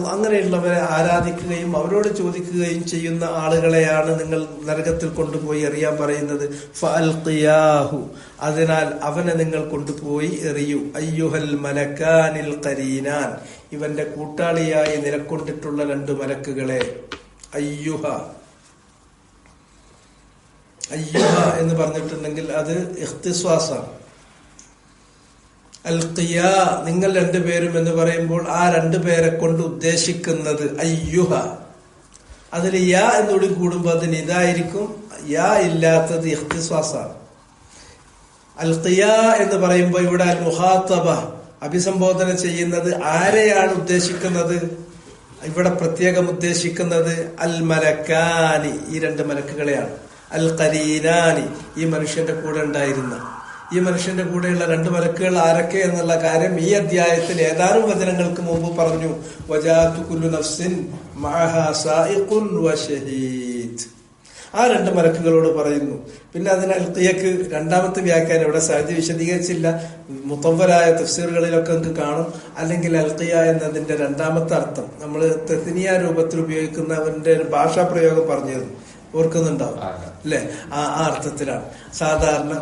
അങ്ങനെയുള്ളവരെ ആരാധിക്കുകയും അവരോട് ചോദിക്കുകയും ചെയ്യുന്ന ആളുകളെയാണ് നിങ്ങൾ നരകത്തിൽ കൊണ്ടുപോയി എറിയാൻ പറയുന്നത്. ഫഅൽഖിയാഹു, അതിനാൽ അവനെ നിങ്ങൾ കൊണ്ടുപോയി എറിയൂ. അയ്യുഹൽ മലക്കാനിൽ ഖരീനാൻ, ഇവന്റെ കൂട്ടാളിയായി നിലക്കൊണ്ടിട്ടുള്ള 2 മലക്കുകളെ. അയ്യുഹ എന്ന് പറഞ്ഞിട്ടുണ്ടെങ്കിൽ അത് ഇഖ്തിസ്വാസാണ്. അൽഖിയാ, നിങ്ങൾ 2 പേരും എന്ന് പറയുമ്പോൾ ആ 2 പേരെ കൊണ്ട് ഉദ്ദേശിക്കുന്നത് അയ്യുഹ. അതിൽ യാ എന്നോട് കൂടുമ്പോൾ അതിന് ഇതായിരിക്കും. യാ ഇല്ലാത്തത് ഇഖ്തിസ്വാസാണ്. അൽഖിയാ എന്ന് പറയുമ്പോൾ ഇവിടെ അൽ മുഖാത്തബ, അഭിസംബോധന ചെയ്യുന്നത് ആരെയാണ് ഉദ്ദേശിക്കുന്നത്? ഇവിടെ പ്രത്യേകം ഉദ്ദേശിക്കുന്നത് അൽ മലക്കാനി, ഈ 2 മലക്കുകളെയാണ്. അൽ ഖരീനാനി, ഈ മനുഷ്യന്റെ കൂടെ ഉണ്ടായിരുന്ന, ഈ മനുഷ്യന്റെ കൂടെയുള്ള 2 മലക്കുകൾ ആരൊക്കെ എന്നുള്ള കാര്യം ഈ അധ്യായത്തിൽ ഏതാനും വചനങ്ങൾക്ക് മുമ്പ് പറഞ്ഞു. വജാതു കുല്ലു നഫ്സിൻ മഅഹാ സായിഖുൻ വശഹീദ്, ആ 2 മലക്കുകളോട് പറയുന്നു. പിന്നെ അതിന് അൽഖിയക്ക് രണ്ടാമത്തെ വ്യാഖ്യാനം ഇവിടെ സാഹിത്യ വിശദീകരിച്ചില്ല. മുത്തവ്വലായ തഫ്സീറുകളിലൊക്കെ നമുക്ക് കാണും. അല്ലെങ്കിൽ അൽഖിയ എന്നതിന്റെ രണ്ടാമത്തെ അർത്ഥം നമ്മൾ തസ്നിയ രൂപത്തിൽ ഉപയോഗിക്കുന്നവന്റെ ഒരു ഭാഷാ പ്രയോഗം പറഞ്ഞിരുന്നു, ഓർക്കുന്നുണ്ടാവും അല്ലെ? ആ അർത്ഥത്തിലാണ്. സാധാരണ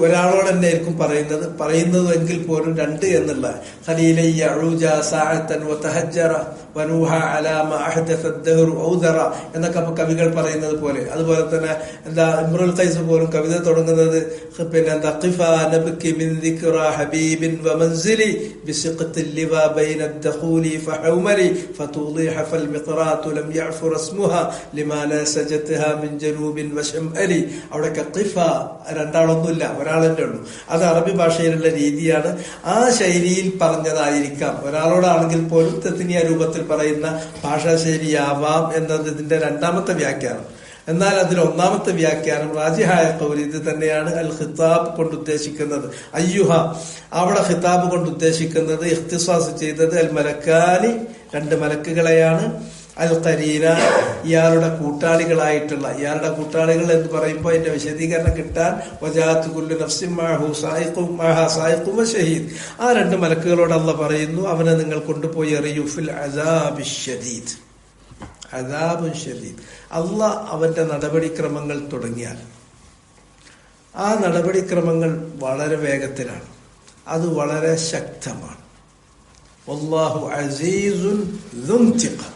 ഒരാളോട് തന്നെ ആയിരിക്കും പറയുന്നത് എങ്കിൽ പോലും 2 എന്നുള്ള എന്നൊക്കെ കവികൾ പറയുന്നത് പോലെ. അതുപോലെ തന്നെ ഇമ്രുൽ ഖൈസ് പോലും കവിത തുടങ്ങുന്നത് അവിടെ ഖിഫ രണ്ടാളൊന്നുമില്ല, ഒരാളെന്നെ ഉള്ളൂ. അത് അറബി ഭാഷയിലുള്ള രീതിയാണ്. ആ ശൈലിയിൽ പറഞ്ഞതായിരിക്കാം. ഒരാളോടാണെങ്കിൽ പോലും തസ്നിയ രൂപത്തിൽ പറയുന്ന ഭാഷാശൈലിയാവാം എന്നത് ഇതിന്റെ രണ്ടാമത്തെ വ്യാഖ്യാനം. എന്നാൽ അതിൽ ഒന്നാമത്തെ വ്യാഖ്യാനം റാജിഹായ ഖൗൽ ഇത് തന്നെയാണ്. അൽ ഖിതാബ് കൊണ്ട് ഉദ്ദേശിക്കുന്നത് അയ്യുഹ, അവിടെ ഖിതാബ് കൊണ്ട് ഉദ്ദേശിക്കുന്നത് ഇഖ്തിസാസ് ചെയ്തത് അൽ മലക്കാനി, 2 മലക്കുകളെയാണ്. അൽ ഖരീന, ഇയാളുടെ കൂട്ടാളികളായിട്ടുള്ള, ഇയാളുടെ കൂട്ടാളികൾ എന്ന് പറയുമ്പോൾ അതിന്റെ വിശദീകരണം കിട്ടാൻ വജാതു കുല്ലു നഫ്സിൻ മഅഹു സായിഖും വശഹീദ്, ആ 2 മലക്കുകളോട് അല്ലാഹ് പറയുന്നു അവനെ നിങ്ങൾ കൊണ്ടുപോയി എറിയൂ. ഫിൽ അസാബിശ് ശദീദ്, അസാബുൻ ശദീദ്. അല്ലാഹ് അവന്റെ നടപടിക്രമങ്ങൾ തുടങ്ങിയാൽ ആ നടപടിക്രമങ്ങൾ വളരെ വേഗത്തിലാണ്, അത് വളരെ ശക്തമാണ്. വല്ലാഹു അസീസുൻ ദുൻതിഖം,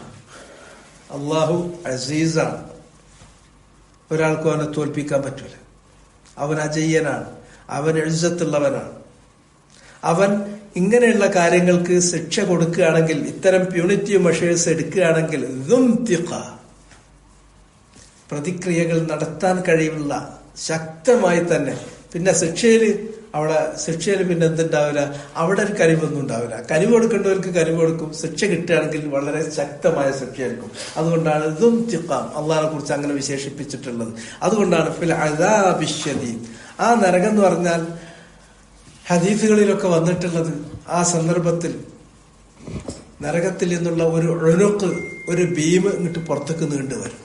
അള്ളാഹു അസീസാണ്, ഒരാൾക്കും അവനെ തോൽപ്പിക്കാൻ പറ്റൂല. അവൻ അജയ്യനാണ്, അവൻ ഇസ്സത്തുള്ളവനാണ്. അവൻ ഇങ്ങനെയുള്ള കാര്യങ്ങൾക്ക് ശിക്ഷ കൊടുക്കുകയാണെങ്കിൽ, ഇത്തരം പ്യൂണിറ്റീവ് മെഷേഴ്സ് എടുക്കുകയാണെങ്കിൽ പ്രതിക്രിയകൾ നടത്താൻ കഴിയുള്ള ശക്തമായി തന്നെ, പിന്നെ ശിക്ഷയിൽ പിന്നെ എന്തുണ്ടാവില്ല, അവിടെ ഒരു കനിവൊന്നും ഉണ്ടാവില്ല. കനിവ് കൊടുക്കേണ്ടവർക്ക് കനിവ് കൊടുക്കും. ശിക്ഷ കിട്ടുകയാണെങ്കിൽ വളരെ ശക്തമായ ശിക്ഷയായിരിക്കും. അതുകൊണ്ടാണ് അള്ളാഹിനെ കുറിച്ച് അങ്ങനെ വിശേഷിപ്പിച്ചിട്ടുള്ളത്. അതുകൊണ്ടാണ് ഫിൽ അദാബി ശദീദ്. ആ നരകം എന്ന് പറഞ്ഞാൽ ഹദീസുകളിലൊക്കെ വന്നിട്ടുള്ളത്, ആ സന്ദർഭത്തിൽ നരകത്തിൽ നിന്നുള്ള ഒരു ഭീം ഇങ്ങോട്ട് പുറത്തേക്ക് നീണ്ടുവരും.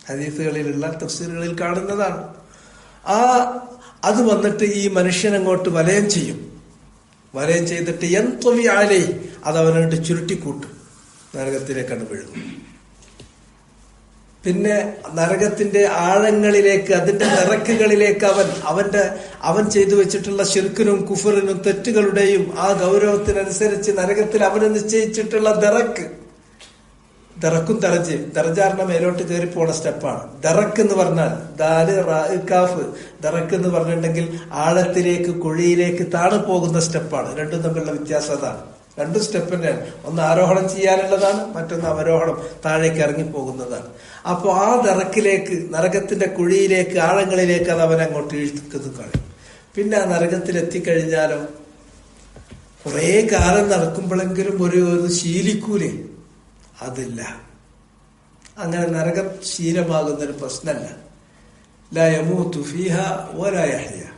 ഹദീസുകളിലുള്ള തഫ്സീറുകളിൽ കാണുന്നതാണ്. അത് വന്നിട്ട് ഈ മനുഷ്യനങ്ങോട്ട് വലയം ചെയ്യും. വലയം ചെയ്തിട്ട് യൻതവി അലൈ, അത് അവനോട്ട് ചുരുട്ടിക്കൂട്ടും, നരകത്തിലേക്കാണ് വീഴുന്നത്. പിന്നെ നരകത്തിന്റെ ആഴങ്ങളിലേക്ക്, അതിന്റെ നിറക്കുകളിലേക്ക് അവൻ ചെയ്തു വെച്ചിട്ടുള്ള ശിർക്കിനും കുഫറിനും തെറ്റുകളുടെയും ആ ഗൗരവത്തിനനുസരിച്ച് നരകത്തിൽ അവന് നിശ്ചയിച്ചിട്ടുള്ള ദറക്കും ദറജാറിന്റെ മേലോട്ട് കയറി പോണ സ്റ്റെപ്പാണ്. ദറക്ക് എന്ന് പറഞ്ഞാൽ ദാല് റാ കാഫ്. ദറക്ക് എന്ന് പറഞ്ഞിട്ടുണ്ടെങ്കിൽ ആഴത്തിലേക്ക്, കുഴിയിലേക്ക് താണു പോകുന്ന സ്റ്റെപ്പാണ്. രണ്ടും തമ്മിലുള്ള വ്യത്യാസം അതാണ്. രണ്ടും സ്റ്റെപ്പ് തന്നെയാണ്. ഒന്ന് ആരോഹണം ചെയ്യാനുള്ളതാണ്, മറ്റൊന്ന് അവരോഹണം താഴേക്ക് ഇറങ്ങി പോകുന്നതാണ്. അപ്പോൾ ആ ദറക്കിലേക്ക്, നരകത്തിന്റെ കുഴിയിലേക്ക്, ആഴങ്ങളിലേക്ക് അത് അവൻ അങ്ങോട്ട് ഇഴുക്കുന്നത് കഴിയും. പിന്നെ ആ നരകത്തിൽ എത്തിക്കഴിഞ്ഞാലോ കുറെ കാലം നടക്കുമ്പോഴെങ്കിലും ഒരു ശീലിക്കൂലേ, അതില്ല. അങ്ങനെ നരകം ശീലമാകുന്നൊരു പ്രശ്നമല്ല. ലാ യമൂതു ഫീഹാ വലാ യഹ്യാ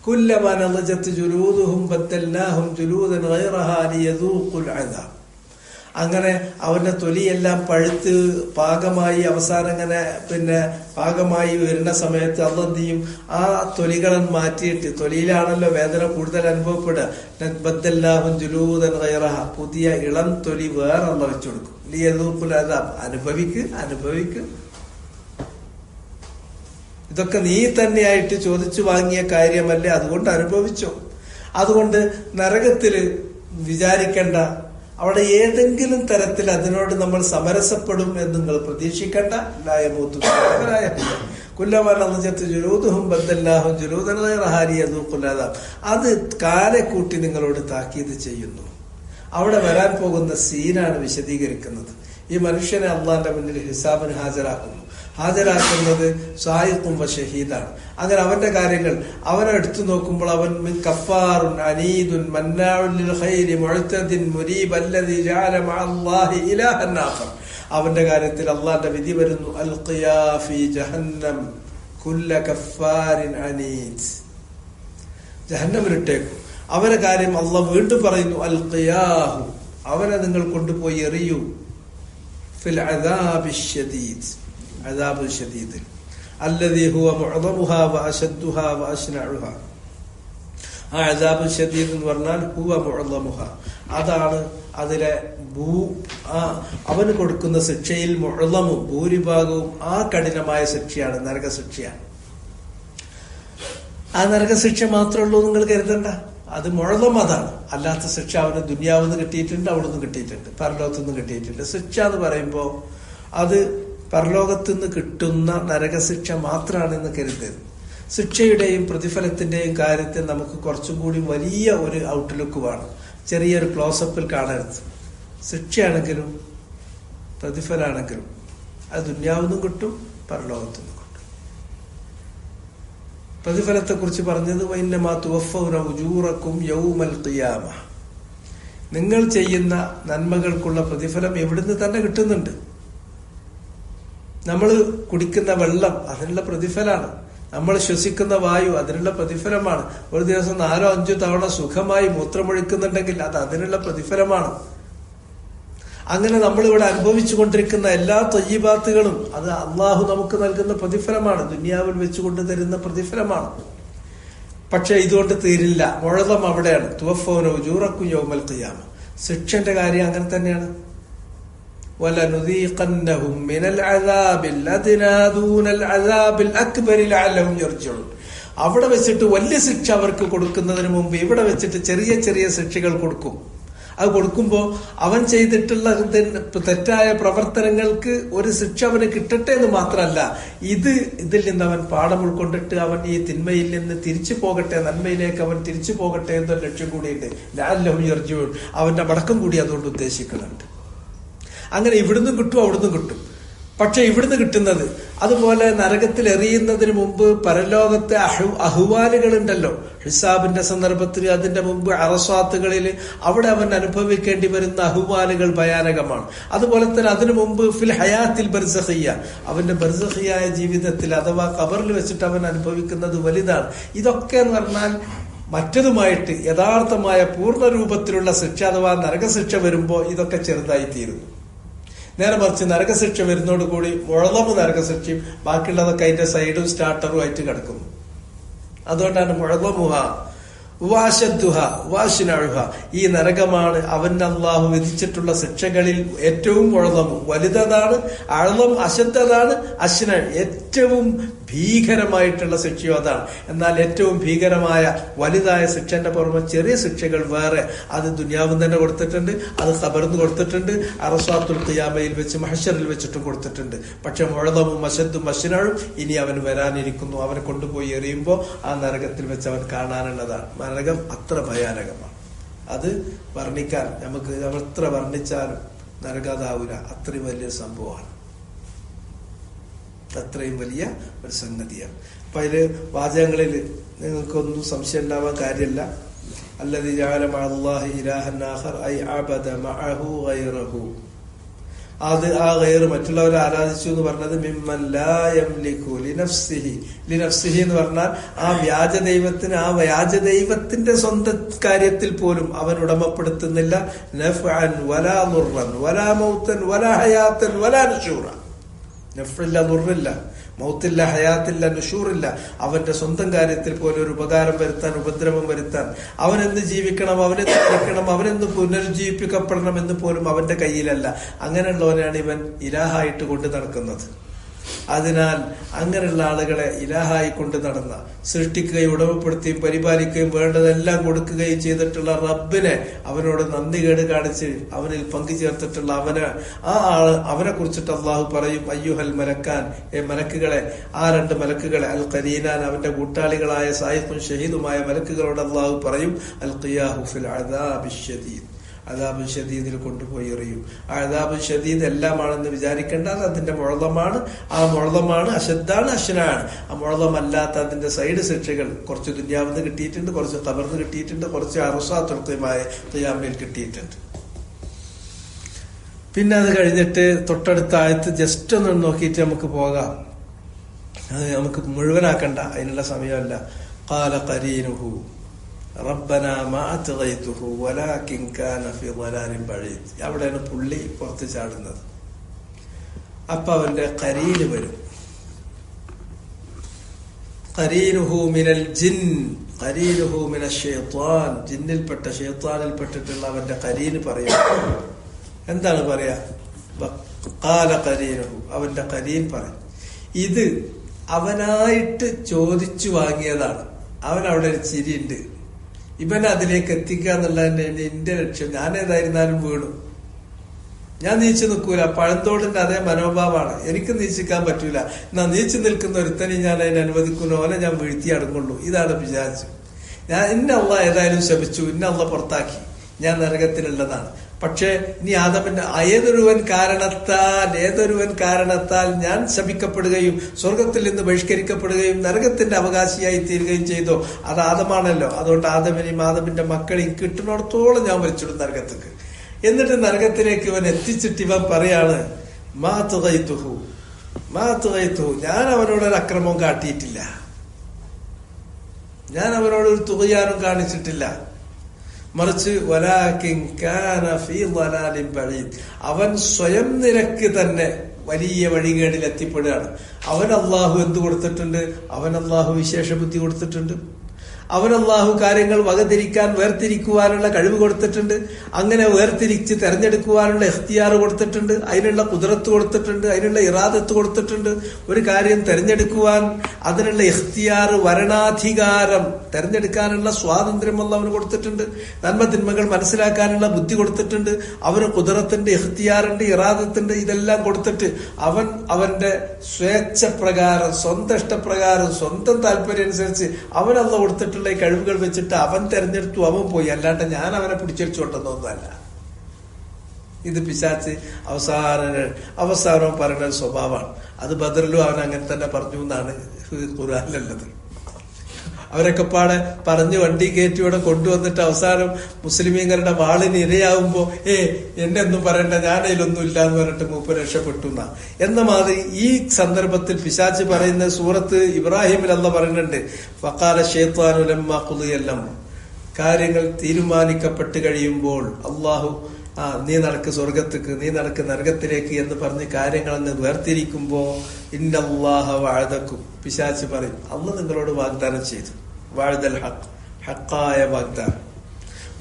കുല്ലമാ നളജത് ജുലൂദുഹും ബദ്ദൽനാഹും ജുലൂദൻ ഗൈറഹാ ലിയദൂഖുൽ അദാബ്. അങ്ങനെ അവന്റെ തൊലിയെല്ലാം പഴുത്ത് പാകമായി അവസാനം ഇങ്ങനെ പാകമായി വരുന്ന സമയത്ത് അള്ളാഹ് ചെയ്യും, ആ തൊലികളെ മാറ്റിയിട്ട്, തൊലിയിലാണല്ലോ വേദന കൂടുതൽ അനുഭവപ്പെടുക, ബദ്ദൽനാഹും ജുലൂദൻ ഗൈറഹ, പുതിയ ഇളം തൊലി വേറെ അള്ളാഹ് വെച്ചു കൊടുക്കും. ലിയദൂഖുൽ അദാബ്, അനുഭവിക്ക്. ഇതൊക്കെ നീ തന്നെയായിട്ട് ചോദിച്ചു വാങ്ങിയ കാര്യമല്ലേ, അതുകൊണ്ട് അനുഭവിച്ചോ. അതുകൊണ്ട് നരകത്തില് വിചാരിക്കേണ്ട, അവിടെ ഏതെങ്കിലും തരത്തിൽ അതിനോട് നമ്മൾ സമരസപ്പെടും എന്ന് നിങ്ങൾ പ്രതീക്ഷിക്കേണ്ട. അത് കാലെ കൂട്ടി നിങ്ങളോട് താക്കീത് ചെയ്യുന്നു. അവിടെ വരാൻ പോകുന്ന സീനാണ് വിശദീകരിക്കുന്നത്. ഈ മനുഷ്യനെ അള്ളാന്റെ മുന്നിൽ ഹിസാബിന് ഹാജരാക്കുന്നത് സായിഖും ഷഹീദാണ്. അങ്ങനെ അവന്റെ കാര്യങ്ങൾ അവനെ എടുത്തു നോക്കുമ്പോൾ അവൻ കഫാറുൻ അനീദുൻ മന്നാഉൻ ലിൽ ഖൈരി മുഅ്തദിൻ മുരീബ് അല്ലദീ ജഅല മഅല്ലാഹി ഇലാഹൻ ആഖർ. അവന്റെ കാര്യത്തിൽ അള്ളാന്റെ വിധി വരുന്നു, അൽഖിയാ ഫീ ജഹന്നം കുല്ല കഫാരിൻ അനീദ്, ജഹന്നമിലിട്ടേക്കും. അവന്റെ കാര്യം അള്ളാഹ് വീണ്ടും പറയുന്നു, അൽഖിയാഹു, അവനെ നിങ്ങൾ കൊണ്ടുപോയി എറിയൂ, ഫിൽ അദാബി ശദീദ്, അദാബുൽ ശദീദ് അല്ലദീ ഹുവ മുഅ്ദമുഹാ വഅശദ്ദുഹാ വഅശ്നഉഹാ. ആ അദാബുൽ ശദീദ് എന്ന് പറഞ്ഞാൽ ഹുവ മുഅ്ദമുഹാ, അതാണ് അതിലെ അവന് കൊടുക്കുന്ന ശിക്ഷയിൽ മുഅ്ദമും ഭൂരിഭാഗവും ആ കഠിനമായ ശിക്ഷയാണ്, നരകശിക്ഷയാണ്. ആ നരകശിക്ഷ മാത്രമേ ഉള്ളൂ നിങ്ങൾ കരുതണ്ട. അത് മുഴലം അതാണ്. അല്ലാത്ത ശിക്ഷ അവന് ദുനിയാവിന്ന് കിട്ടിയിട്ടുണ്ട്, അവിടുന്ന് കിട്ടിയിട്ടുണ്ട്, പരലോകത്തുനിന്ന് കിട്ടിയിട്ടുണ്ട്. ശിക്ഷ എന്ന് പറയുമ്പോൾ അത് പരലോകത്തുനിന്ന് കിട്ടുന്ന നരകശിക്ഷ മാത്രമാണെന്ന് കരുതരുത്. ശിക്ഷയുടെയും പ്രതിഫലത്തിന്റെയും കാര്യത്തിൽ നമുക്ക് കുറച്ചും കൂടി വലിയ ഒരു ഔട്ട്ലുക്ക് വേണം. ചെറിയൊരു ക്ലോസപ്പിൽ കാണരുത്. ശിക്ഷയാണെങ്കിലും പ്രതിഫലമാണെങ്കിലും അത് ദുനിയാവിന്നും കിട്ടും, പരലോകത്തുനിന്നും കിട്ടും. പ്രതിഫലത്തെ കുറിച്ച് പറഞ്ഞത് വഇന്നമാ തുവഫൗന ഉജൂറക്കും യൗമൽ ഖിയാമ, നിങ്ങൾ ചെയ്യുന്ന നന്മകൾക്കുള്ള പ്രതിഫലം എവിടുന്ന് തന്നെ കിട്ടുന്നുണ്ട്. നമ്മൾ കുടിക്കുന്ന വെള്ളം അതിനുള്ള പ്രതിഫലമാണ്. നമ്മൾ ശ്വസിക്കുന്ന വായു അതിനുള്ള പ്രതിഫലമാണ്. ഒരു ദിവസം 4-5 തവണ സുഖമായി മൂത്രമൊഴിക്കുന്നുണ്ടെങ്കിൽ അത് അതിനുള്ള പ്രതിഫലമാണ്. അങ്ങനെ നമ്മളിവിടെ അനുഭവിച്ചു കൊണ്ടിരിക്കുന്ന എല്ലാ തയ്യിബാത്തുകളും അത് അള്ളാഹു നമുക്ക് നൽകുന്ന പ്രതിഫലമാണ്, ദുനിയാവിൽ വെച്ചുകൊണ്ട് തരുന്ന പ്രതിഫലമാണ്. പക്ഷെ ഇതുകൊണ്ട് തീരില്ല. മുഴലം അവിടെയാണ്. തുവഫൗന ഉജൂറക്കും യൗമൽ ഖിയാമ. ശിക്ഷന്റെ കാര്യം അങ്ങനെ തന്നെയാണ്. وَلَنُذِيقَنَّهُمْ مِنَ الْعَذَابِ الْأَدْنَى دُونَ الْعَذَابِ الْأَكْبَرِ لَعَلَّهُمْ يَرْجِعُونَ. അവിടെ വെച്ചിട്ട് വലിയ ശിക്ഷ അവർക്ക് കൊടുക്കുന്നതിന് മുമ്പ് ഇവിടെ വെച്ചിട്ട് ചെറിയ ചെറിയ ശിക്ഷകൾ കൊടുക്കും. അത് കൊടുക്കുമ്പോൾ അവൻ ചെയ്തിട്ടുള്ള തെറ്റായ പ്രവർത്തനങ്ങൾക്ക് ഒരു ശിക്ഷ അവന് കിട്ടട്ടെ എന്ന് മാത്രമല്ല, ഇതിൽ നിന്ന് അവൻ പാഠം ഉൾക്കൊണ്ടിട്ട് അവൻ ഈ തിന്മയിൽ നിന്ന് തിരിച്ചു പോകട്ടെ, നന്മയിലേക്ക് അവൻ തിരിച്ചു പോകട്ടെ എന്നൊരു ലക്ഷ്യം കൂടിയുണ്ട്. ലഅല്ലഹും യർജിഊൻ, അവന്റെ മടക്കം കൂടി അതുകൊണ്ട് ഉദ്ദേശിക്കുന്നുണ്ട്. അങ്ങനെ ഇവിടുന്ന് കിട്ടും അവിടുന്ന് കിട്ടും. പക്ഷെ ഇവിടുന്ന് കിട്ടുന്നത് അതുപോലെ നരകത്തിൽ എറിയുന്നതിന് മുമ്പ് പരലോകത്തെ അഹ്വാലുകൾ ഉണ്ടല്ലോ, ഹിസാബിന്റെ സന്ദർഭത്തിൽ അതിന്റെ മുമ്പ് അറസ്വാത്തുകളിൽ അവിടെ അവൻ അനുഭവിക്കേണ്ടി വരുന്ന അഹ്വാലുകൾ ഭയാനകമാണ്. അതുപോലെ തന്നെ അതിനു മുമ്പ് ഫിൽ ഹയാത്തിൽ ബർസഖിയ, അവന്റെ ബർസഖിയായ ജീവിതത്തിൽ അഥവാ ഖബറിൽ വെച്ചിട്ട് അവൻ അനുഭവിക്കുന്നത് വലുതാണ്. ഇതൊക്കെ എന്ന് പറഞ്ഞാൽ മറ്റതുമായിട്ട് യഥാർത്ഥമായ പൂർണ്ണ രൂപത്തിലുള്ള ശിക്ഷ അഥവാ നരകശിക്ഷ വരുമ്പോൾ ഇതൊക്കെ ചെറുതായി തീരുന്നു. നേരെ മറിച്ച് നരകശിക്ഷ വരുന്നതോടുകൂടി മുഴലമ് നരകശിക്ഷയും ബാക്കിയുള്ളതൊക്കെ അതിന്റെ സൈഡും സ്റ്റാർട്ടറും ആയിട്ട് കിടക്കുന്നു. അതുകൊണ്ടാണ് മുഴലമുഹ വാശദ്ദുഹ വാശിനഴുഹ, ഈ നരകമാണ് അവൻ അള്ളാഹു വിധിച്ചിട്ടുള്ള ശിക്ഷകളിൽ ഏറ്റവും മുഴലമു വലുതാണ്, അഴലം അശദ്ധതാണ്, അശ്ന ഏറ്റവും ഭീകരമായിട്ടുള്ള ശിക്ഷയോ അതാണ്. എന്നാൽ ഏറ്റവും ഭീകരമായ വലുതായ ശിക്ഷന്റെ പുറമെ ചെറിയ ശിക്ഷകൾ വേറെ, അത് ദുനിയാവിൽ തന്നെ കൊടുത്തിട്ടുണ്ട്, അത് ഖബറിന്ന് കൊടുത്തിട്ടുണ്ട്, അറസ്വാത്തുൽ ഖിയാമയിൽ വെച്ച് മഹ്ശറിൽ വെച്ചിട്ടും കൊടുത്തിട്ടുണ്ട്. പക്ഷെ മുഴലമും അശദ്ദും അശ്നഴും ഇനി അവൻ വരാനിരിക്കുന്നു. അവനെ കൊണ്ടുപോയി എറിയുമ്പോൾ ആ നരകത്തിൽ വെച്ച് അവൻ കാണാനുള്ളതാണ്. നരകം അത്ര ഭയാനകമാണ്. അത് വർണ്ണിക്കാൻ നമുക്ക് എത്ര വർണ്ണിച്ചാലും നരകതാവൂല, അത്രയും വലിയൊരു സംഭവമാണ്, അത്രയും വലിയ ഒരു സംഗതിയാണ്. അപ്പൊ അതില് വാചകങ്ങളിൽ നിങ്ങൾക്കൊന്നും സംശയം ഉണ്ടാവാൻ കാര്യമില്ല. അല്ലദീ ജഅല മഅല്ലാഹി ഇലാഹൻ ആഖർ ഐ അബദ മഅഹു ഗൈറഹു, അത് ആ ഗൈർ മറ്റുള്ളവരെ ആരാധിച്ചു എന്ന് പറഞ്ഞത് മിമ്മൻ ലാ യംലികു ലിനഫ്സിഹി, ലിനഫ്സിഹി എന്ന് പറഞ്ഞാൽ ആ വ്യാജ ദൈവത്തിന് ആ വ്യാജ ദൈവത്തിന്റെ സ്വന്തം കാര്യത്തിൽ പോലും അവൻ ഉടമപ്പെടുത്തുന്നില്ല. നഫ്അൻ വലാ ദുർറൻ വലാ മൗതൻ വലാ ഹയാതൻ വലാ നുശൂറ, നഫ്ഇല്ല ദുർറില്ല, മൗത്തില്ല, ഹയാത്തില്ല, നുഷൂറില്ല. അവന്റെ സ്വന്തം കാര്യത്തിൽ പോലും ഒരു ഉപകാരം വരുത്താൻ ഉപദ്രവം വരുത്താൻ, അവനെന്ന് ജീവിക്കണം, അവനെന്ന് മരിക്കണം, അവനെന്ന് പുനരുജ്ജീവിപ്പിക്കപ്പെടണം എന്ന് പോലും അവന്റെ കയ്യിലല്ല. അങ്ങനെയുള്ളവനാണ് ഇവൻ ഇലാഹായിട്ട് കൊണ്ടു നടക്കുന്നത്. അതിനാൽ അങ്ങനെയുള്ള ആളുകളെ ഇലാഹായി കൊണ്ട് നടന്ന, സൃഷ്ടിക്കുകയും ഉടമപ്പെടുത്തുകയും പരിപാലിക്കുകയും വേണ്ടതെല്ലാം കൊടുക്കുകയും ചെയ്തിട്ടുള്ള റബ്ബിനെ അവനോട് നന്ദികേട് കാണിച്ച് അവനിൽ പങ്കുചേർത്തിട്ടുള്ള അവനെ കുറിച്ചിട്ട് അള്ളാഹു പറയും, അയ്യുഹൽ മലക്കാൻ, മലക്കുകളെ, ആ രണ്ട് മലക്കുകളെ, അൽ ഖരീനാൻ, അവന്റെ കൂട്ടാളികളായ സായിഖും ഷഹീദുമായ മലക്കുകളോട് അള്ളാഹു പറയും, അൽ ഖിയാഹു ഫിൽ അദാബിശ് ശദീദ്, അദാബ് ഷദീദിൽ കൊണ്ടുപോയി എറിയും. ആ അദാബ് ഷദീദ് എല്ലാമാണെന്ന് വിചാരിക്കേണ്ട, അത് അതിന്റെ മുഴലമാണ്. ആ മുഴലമാണ് അശദ്ധാണ്, അശ്നാണ്. ആ മുഴലമല്ലാത്ത അതിന്റെ സൈഡ് ശിക്ഷകൾ കുറച്ച് ദുനിയാവിന്ന് കിട്ടിയിട്ടുണ്ട്, കുറച്ച് ഖബറിന്ന് കിട്ടിയിട്ടുണ്ട്, കുറച്ച് അർസാത്തുൽ ഖിയാമയിൽ കിട്ടിയിട്ടുണ്ട്. പിന്നെ അത് കഴിഞ്ഞിട്ട് തൊട്ടടുത്ത ആയത്ത് ജസ്റ്റ് ഒന്ന് നോക്കിയിട്ട് നമുക്ക് പോകാം. അത് നമുക്ക് മുഴുവനാക്കണ്ട, അതിനുള്ള സമയമല്ല. ഖാല ഖരീനുഹു റബ്ബനാ മാ അത്ഗൈതുഹു വലാകിൻ കാന ഫീ ളലാലിൻ ബഈദ്. അവിടെയാണ് പുള്ളി പുറത്ത് ചാടുന്നത്. അപ്പൊ അവന്റെ ഖരീന് വരും. ഖരീനുഹു മിനൽ ജിൻ, ഖരീനുഹു മിനശ് ശൈത്താൻ, ജിന്നിൽപ്പെട്ട ശൈത്താനിൽപ്പെട്ടിട്ടുള്ള അവന്റെ ഖരീന് പറയും. എന്താണ് പറയാ? ഖാല ഖരീനുഹു, അവന്റെ ഖരീൻ പറയും. ഇത് അവനായിട്ട് ചോദിച്ചു വാങ്ങിയതാണ്. അവൻ അവിടെ ഒരു ചിരിയുണ്ട്, ഇവനെ അതിലേക്ക് എത്തിക്കുക എന്നുള്ളതിന്റെ എന്റെ ലക്ഷ്യം. ഞാൻ ഏതായിരുന്നാലും വീണു, ഞാൻ നീച്ചു നിൽക്കൂല. പഴന്തോടിന്റെ അതേ മനോഭാവമാണ്. എനിക്ക് നീച്ചിക്കാൻ പറ്റൂല, എന്നാ നീച്ചു നിൽക്കുന്ന ഒരുത്തനെ ഞാൻ അതിനെ അനുവദിക്കുന്ന പോലെ ഞാൻ വീഴ്ത്തി അടങ്ങുള്ളൂ. ഇതാണ് വിചാരിച്ചു. ഇന്ന അള്ളാ ഏതായാലും ശപിച്ചു, ഇന്ന അള്ളാ പുറത്താക്കി, ഞാൻ നരകത്തിലുള്ളതാണ്. പക്ഷെ ഇനി ആദമിന്റെ ഏതൊരുവൻ കാരണത്താൽ ഞാൻ ശപിക്കപ്പെടുകയും സ്വർഗത്തിൽ നിന്ന് ബഹിഷ്കരിക്കപ്പെടുകയും നരകത്തിന്റെ അവകാശിയായി തീരുകയും ചെയ്തോ, അത് ആദമാണല്ലോ. അതുകൊണ്ട് ആദമിന്റെ മക്കളെയും കിട്ടുന്നിടത്തോളം ഞാൻ വലിച്ചിടും നരകത്തേക്ക്. എന്നിട്ട് നരകത്തിലേക്ക് ഇവൻ എത്തിച്ചിട്ട് ഇവൻ പറയാണ്, മാ തുഗൈതുഹു, ഞാൻ അവനോടൊരു അക്രമവും കാട്ടിയിട്ടില്ല, ഞാൻ അവനോടൊരു തുകയാനും കാണിച്ചിട്ടില്ല. മറിച്ച് വലാകിൻ കാന ഫീ ളലാലിൻ ബഈദ്, അവൻ സ്വയം നിരക്ക് തന്നെ വലിയ വഴികേടിൽ എത്തിപ്പെടുകയാണ്. അവൻ അള്ളാഹു എന്ത് കൊടുത്തിട്ടുണ്ട്? അവൻ അള്ളാഹു വിശേഷ ബുദ്ധി കൊടുത്തിട്ടുണ്ട്. അവനല്ലാഹു കാര്യങ്ങൾ വകതിരിക്കാൻ വേർതിരിക്കുവാനുള്ള കഴിവ് കൊടുത്തിട്ടുണ്ട്. അങ്ങനെ വേർതിരിച്ച് തെരഞ്ഞെടുക്കുവാനുള്ള ഇഖ്തിയാർ കൊടുത്തിട്ടുണ്ട്, അതിനുള്ള ഖുദ്റത്ത് കൊടുത്തിട്ടുണ്ട്, അതിനുള്ള ഇറാദത്ത് കൊടുത്തിട്ടുണ്ട്. ഒരു കാര്യം തെരഞ്ഞെടുക്കുവാൻ അതിനുള്ള ഇഖ്തിയാർ, വരണാധികാരം, തെരഞ്ഞെടുക്കാനുള്ള സ്വാതന്ത്ര്യം അവന് കൊടുത്തിട്ടുണ്ട്. നന്മ തിന്മകൾ മനസ്സിലാക്കാനുള്ള ബുദ്ധി കൊടുത്തിട്ടുണ്ട്. അവന് ഖുദ്റത്തിന്റെ, ഇഖ്തിയാറിന്റെ, ഇറാദത്തിന്റെ ഇതെല്ലാം കൊടുത്തിട്ട് അവൻ അവന്റെ സ്വേച്ഛപ്രകാരം, സ്വന്തം ഇഷ്ടപ്രകാരം, സ്വന്തം താല്പര്യം അനുസരിച്ച് അവൻ അള്ള കൊടുത്തിട്ടുള്ള ഈ കഴിവുകൾ വെച്ചിട്ട് അവൻ തെരഞ്ഞെടുത്തു, അവൻ പോയി. അല്ലാണ്ട് ഞാൻ അവനെ പിടിച്ചടിച്ചോണ്ടെന്നൊന്നുമല്ല. ഇത് പിശാച്ച് അവസാനം പറയുന്ന ഒരു സ്വഭാവമാണ്. അത് ബദറിലും അവൻ അങ്ങനെ തന്നെ പറഞ്ഞു എന്നാണ് ഖുർആനിലുള്ളത്. അവരൊക്കെ പാടെ പറഞ്ഞ് വണ്ടി കയറ്റി ഇവിടെ കൊണ്ടുവന്നിട്ട് അവസാനം മുസ്ലിമീങ്ങളുടെ വാളിന് ഇരയാവുമ്പോ എന്നെ ഒന്നും പറയണ്ട, ഞാനതിലൊന്നും ഇല്ല എന്ന് പറഞ്ഞിട്ട് മൂപ്പർ രക്ഷപ്പെട്ടു എന്നാ. എന്ന മാതിരി ഈ സന്ദർഭത്തിൽ പിശാച്ച് പറയുന്ന സൂറത്ത് ഇബ്രാഹിമിൽ അല്ലാഹ് പറയുന്നുണ്ട്, ഫഖാല ശൈത്വാനു ലമ്മാ ഖുദിയൽ അംർ, കാര്യങ്ങൾ തീരുമാനിക്കപ്പെട്ട് കഴിയുമ്പോൾ അള്ളാഹു നീ നടക്ക് സ്വർഗത്തേക്ക്, നീ നടക്ക് നരകത്തിലേക്ക് എന്ന് പറഞ്ഞ് കാര്യങ്ങളെന്ന് വേർതിരിക്കുമ്പോ ഇന്നല്ലാഹ വഅദക്കും, പിശാച്ച് പറയും അള്ളാഹ് നിങ്ങളോട് വാഗ്ദാനം ചെയ്തു, വഅദൽ ഹഖ്, ഹഖായ വാഗ്ദാനം,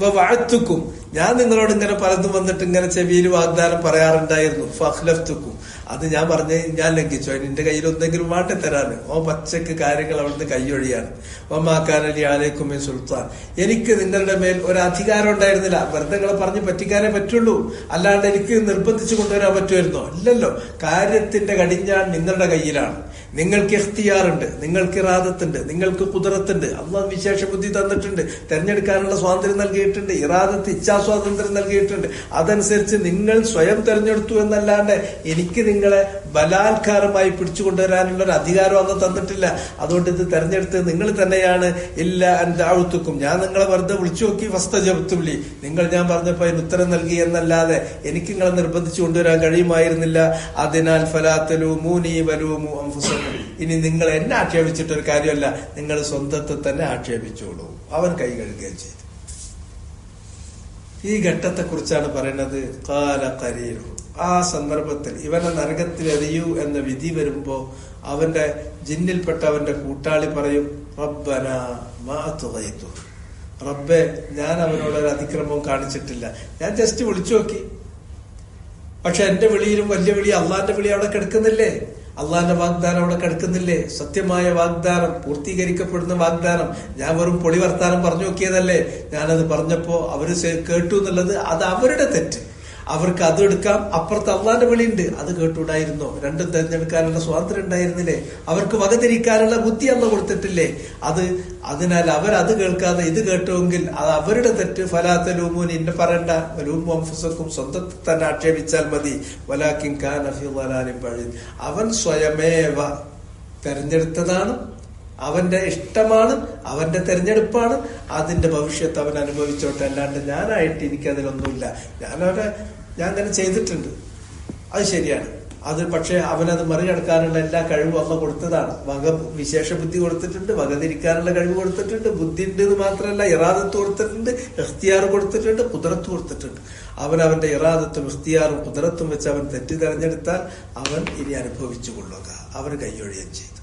വഅദ്തുക്കും, ഞാൻ നിങ്ങളോട് ഇങ്ങനെ പലതും വന്നിട്ട് ഇങ്ങനെ ചെവിയിൽ വാഗ്ദാനം പറയാറുണ്ടായിരുന്നു, ഫഖ്ലഫ്തുക്കും, അത് ഞാൻ പറഞ്ഞ് ഞാൻ ലംഘിച്ചു, അതിന് എന്റെ കയ്യിൽ എന്തെങ്കിലും വാട്ടി തരാന്. പച്ചക്ക് കാര്യങ്ങൾ അവിടുന്ന് കൈയൊഴിയാണ്. വമാക്കാനലി അലൈക്കും മിൻ സുൽത്താൻ, എനിക്ക് നിങ്ങളുടെ മേൽ ഒരു അധികാരം ഉണ്ടായിരുന്നില്ല. വെറുതെ നിങ്ങളെ പറഞ്ഞ് പറ്റിക്കാനേ പറ്റുള്ളൂ, അല്ലാണ്ട് എനിക്ക് നിർബന്ധിച്ചു കൊണ്ടുവരാൻ പറ്റുമായിരുന്നോ? ഇല്ലല്ലോ. കാര്യത്തിന്റെ കടിഞ്ഞാൺ നിങ്ങളുടെ കയ്യിലാണ്. നിങ്ങൾക്ക് ഇഖ്തിയാറുണ്ട്, നിങ്ങൾക്ക് ഇറാദത്തുണ്ട്, നിങ്ങൾക്ക് ഖുദ്റത്തുണ്ട്. അല്ലാഹു വിശേഷ ബുദ്ധി തന്നിട്ടുണ്ട്, തെരഞ്ഞെടുക്കാനുള്ള സ്വാതന്ത്ര്യം നൽകിയിട്ടുണ്ട്, ഇറാദത്ത്, ഇച്ഛാസ്വാതന്ത്ര്യം നൽകിയിട്ടുണ്ട്. അതനുസരിച്ച് നിങ്ങൾ സ്വയം തെരഞ്ഞെടുത്തു എന്നല്ലാണ്ട് എനിക്ക് നിങ്ങളെ ബലാത്കാരമായി പിടിച്ചുകൊണ്ടുവരാനുള്ള ഒരു അധികാരം അന്ന് തന്നിട്ടില്ല. അതുകൊണ്ട് ഇത് തെരഞ്ഞെടുത്ത് നിങ്ങൾ തന്നെയാണ്. ഇല്ല അൻദഅഉതുക്കും, ഞാൻ നിങ്ങളെ വെറുതെ വിളിച്ചു നോക്കി, ഫസ്തജബ്തും ലി, നിങ്ങൾ ഞാൻ പറഞ്ഞപ്പോ അതിന് ഉത്തരം നൽകി എന്നല്ലാതെ എനിക്ക് നിങ്ങളെ നിർബന്ധിച്ചു കൊണ്ടുവരാൻ കഴിയുമായിരുന്നില്ല. അതിനാൽ ഫലാ തലൂമൂനി വലൂമു അൻഫുസക്കും, ഇനി നിങ്ങൾ എന്നെ ആക്ഷേപിച്ചിട്ടൊരു കാര്യമല്ല, നിങ്ങൾ സ്വന്തത്തെ തന്നെ ആക്ഷേപിച്ചോളൂ. അവൻ കൈ കഴുകുകയും ചെയ്തു. ഈ ഘട്ടത്തെ കുറിച്ചാണ് പറയുന്നത്. ഖാല ഖരീനു, ആ സന്ദർഭത്തിൽ ഇവനെ നരകത്തിൽ എറിയൂ എന്ന വിധി വരുമ്പോ അവന്റെ ജിന്നിൽപ്പെട്ട അവന്റെ കൂട്ടാളി പറയും, റബ്ബനാ മാ തുഗൈതു, റബ്ബേ ഞാൻ അവനോടൊരു അതിക്രമവും കാണിച്ചിട്ടില്ല, ഞാൻ ജസ്റ്റ് വിളിച്ചു നോക്കി. പക്ഷെ എന്റെ വിളിയിലും വലിയ വിളി അള്ളാന്റെ വിളി അവിടെ കിടക്കുന്നില്ലേ? അള്ളാന്റെ വാഗ്ദാനം അവിടെ കിടക്കുന്നില്ലേ? സത്യമായ വാഗ്ദാനം, പൂർത്തീകരിക്കപ്പെടുന്ന വാഗ്ദാനം. ഞാൻ വെറും പൊടി വർത്താനം പറഞ്ഞു നോക്കിയതല്ലേ? ഞാനത് പറഞ്ഞപ്പോ അവര് കേട്ടു എന്നുള്ളത് അത് അവരുടെ തെറ്റ്. അവർക്ക് അത് എടുക്കാം, അപ്പുറത്ത് അള്ളാന്റെ വിളിയുണ്ട്, അത് കേട്ടുണ്ടായിരുന്നോ? രണ്ടും തെരഞ്ഞെടുക്കാനുള്ള സ്വാതന്ത്ര്യം ഉണ്ടായിരുന്നില്ലേ? അവർക്ക് വകതിരിക്കാനുള്ള ബുദ്ധി അല്ല കൊടുത്തിട്ടില്ലേ? അതിനാൽ അവരത് കേൾക്കാതെ ഇത് കേട്ടുവെങ്കിൽ അത് അവരുടെ തെറ്റ്. ഫലാ തലൂമൂനി, ഇന്നെ പറയണ്ട, വലൂമു അൻഫുസക്കും, സ്വന്തത്തെ തന്നെ ആക്ഷേപിച്ചാൽ മതി. വലാകിൻ കാന ഫീ ളലാലിൻ ബഈദ്, അവൻ സ്വയമേവ തെരഞ്ഞെടുത്തതാണ്, അവന്റെ ഇഷ്ടമാണ്, അവന്റെ തെരഞ്ഞെടുപ്പാണ്, അതിന്റെ ഭവിഷ്യത്ത് അവൻ അനുഭവിച്ചോട്ടെ, അല്ലാണ്ട് ഞാനായിട്ട് എനിക്കതിലൊന്നുമില്ല. ഞാൻ അങ്ങനെ ചെയ്തിട്ടുണ്ട്, അത് ശരിയാണ്. അത് പക്ഷെ അവനത് മറികടക്കാനുള്ള എല്ലാ കഴിവും അള്ള കൊടുത്തതാണ്. വിശേഷ ബുദ്ധി കൊടുത്തിട്ടുണ്ട്, വകതിരിക്കാനുള്ള കഴിവ് കൊടുത്തിട്ടുണ്ട്, ബുദ്ധി ഉണ്ട് എന്ന് മാത്രമല്ല ഇറാദത്ത് കൊടുത്തിട്ടുണ്ട്, ഇഖ്തിയാർ കൊടുത്തിട്ടുണ്ട്, ഖുദ്റത്ത് കൊടുത്തിട്ടുണ്ട്. അവൻ അവന്റെ ഇറാദത്തും ഇഖ്തിയാറും ഖുദ്റത്തും വെച്ച് അവൻ തെറ്റി തെരഞ്ഞെടുത്താൽ അവൻ ഇനി അനുഭവിച്ചു കൊള്ളുക. അവന് കൈയൊഴിയുകയും ചെയ്തു.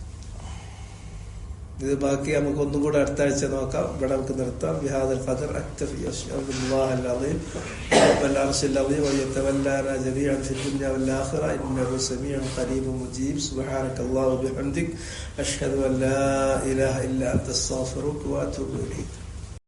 ഇത് ബാക്കി നമുക്ക് ഒന്നും കൂടെ അടുത്ത ആഴ്ച നോക്കാം. ഇവിടെ നമുക്ക് നിർത്താം. ബിഹാദൽ ഖദർ അക്തഫി അസ്അലുല്ലാഹൽ അളീം റബ്ബൽ അർശിൽ അളീം വയതവല്ലാനാ ജമീഅൻ ഫി ദുനിയ വൽ ആഖിറ ഇന്നഹു സമീഉൻ ഖരീബുൻ മുജീബ്. സുബ്ഹാനകല്ലാഹു വബിഹംദിക അഷ്ഹദു അൻ ലാ ഇലാഹ ഇല്ല അൻത അസ്തഗ്ഫിറുക വഅതൂബു ഇലൈക്.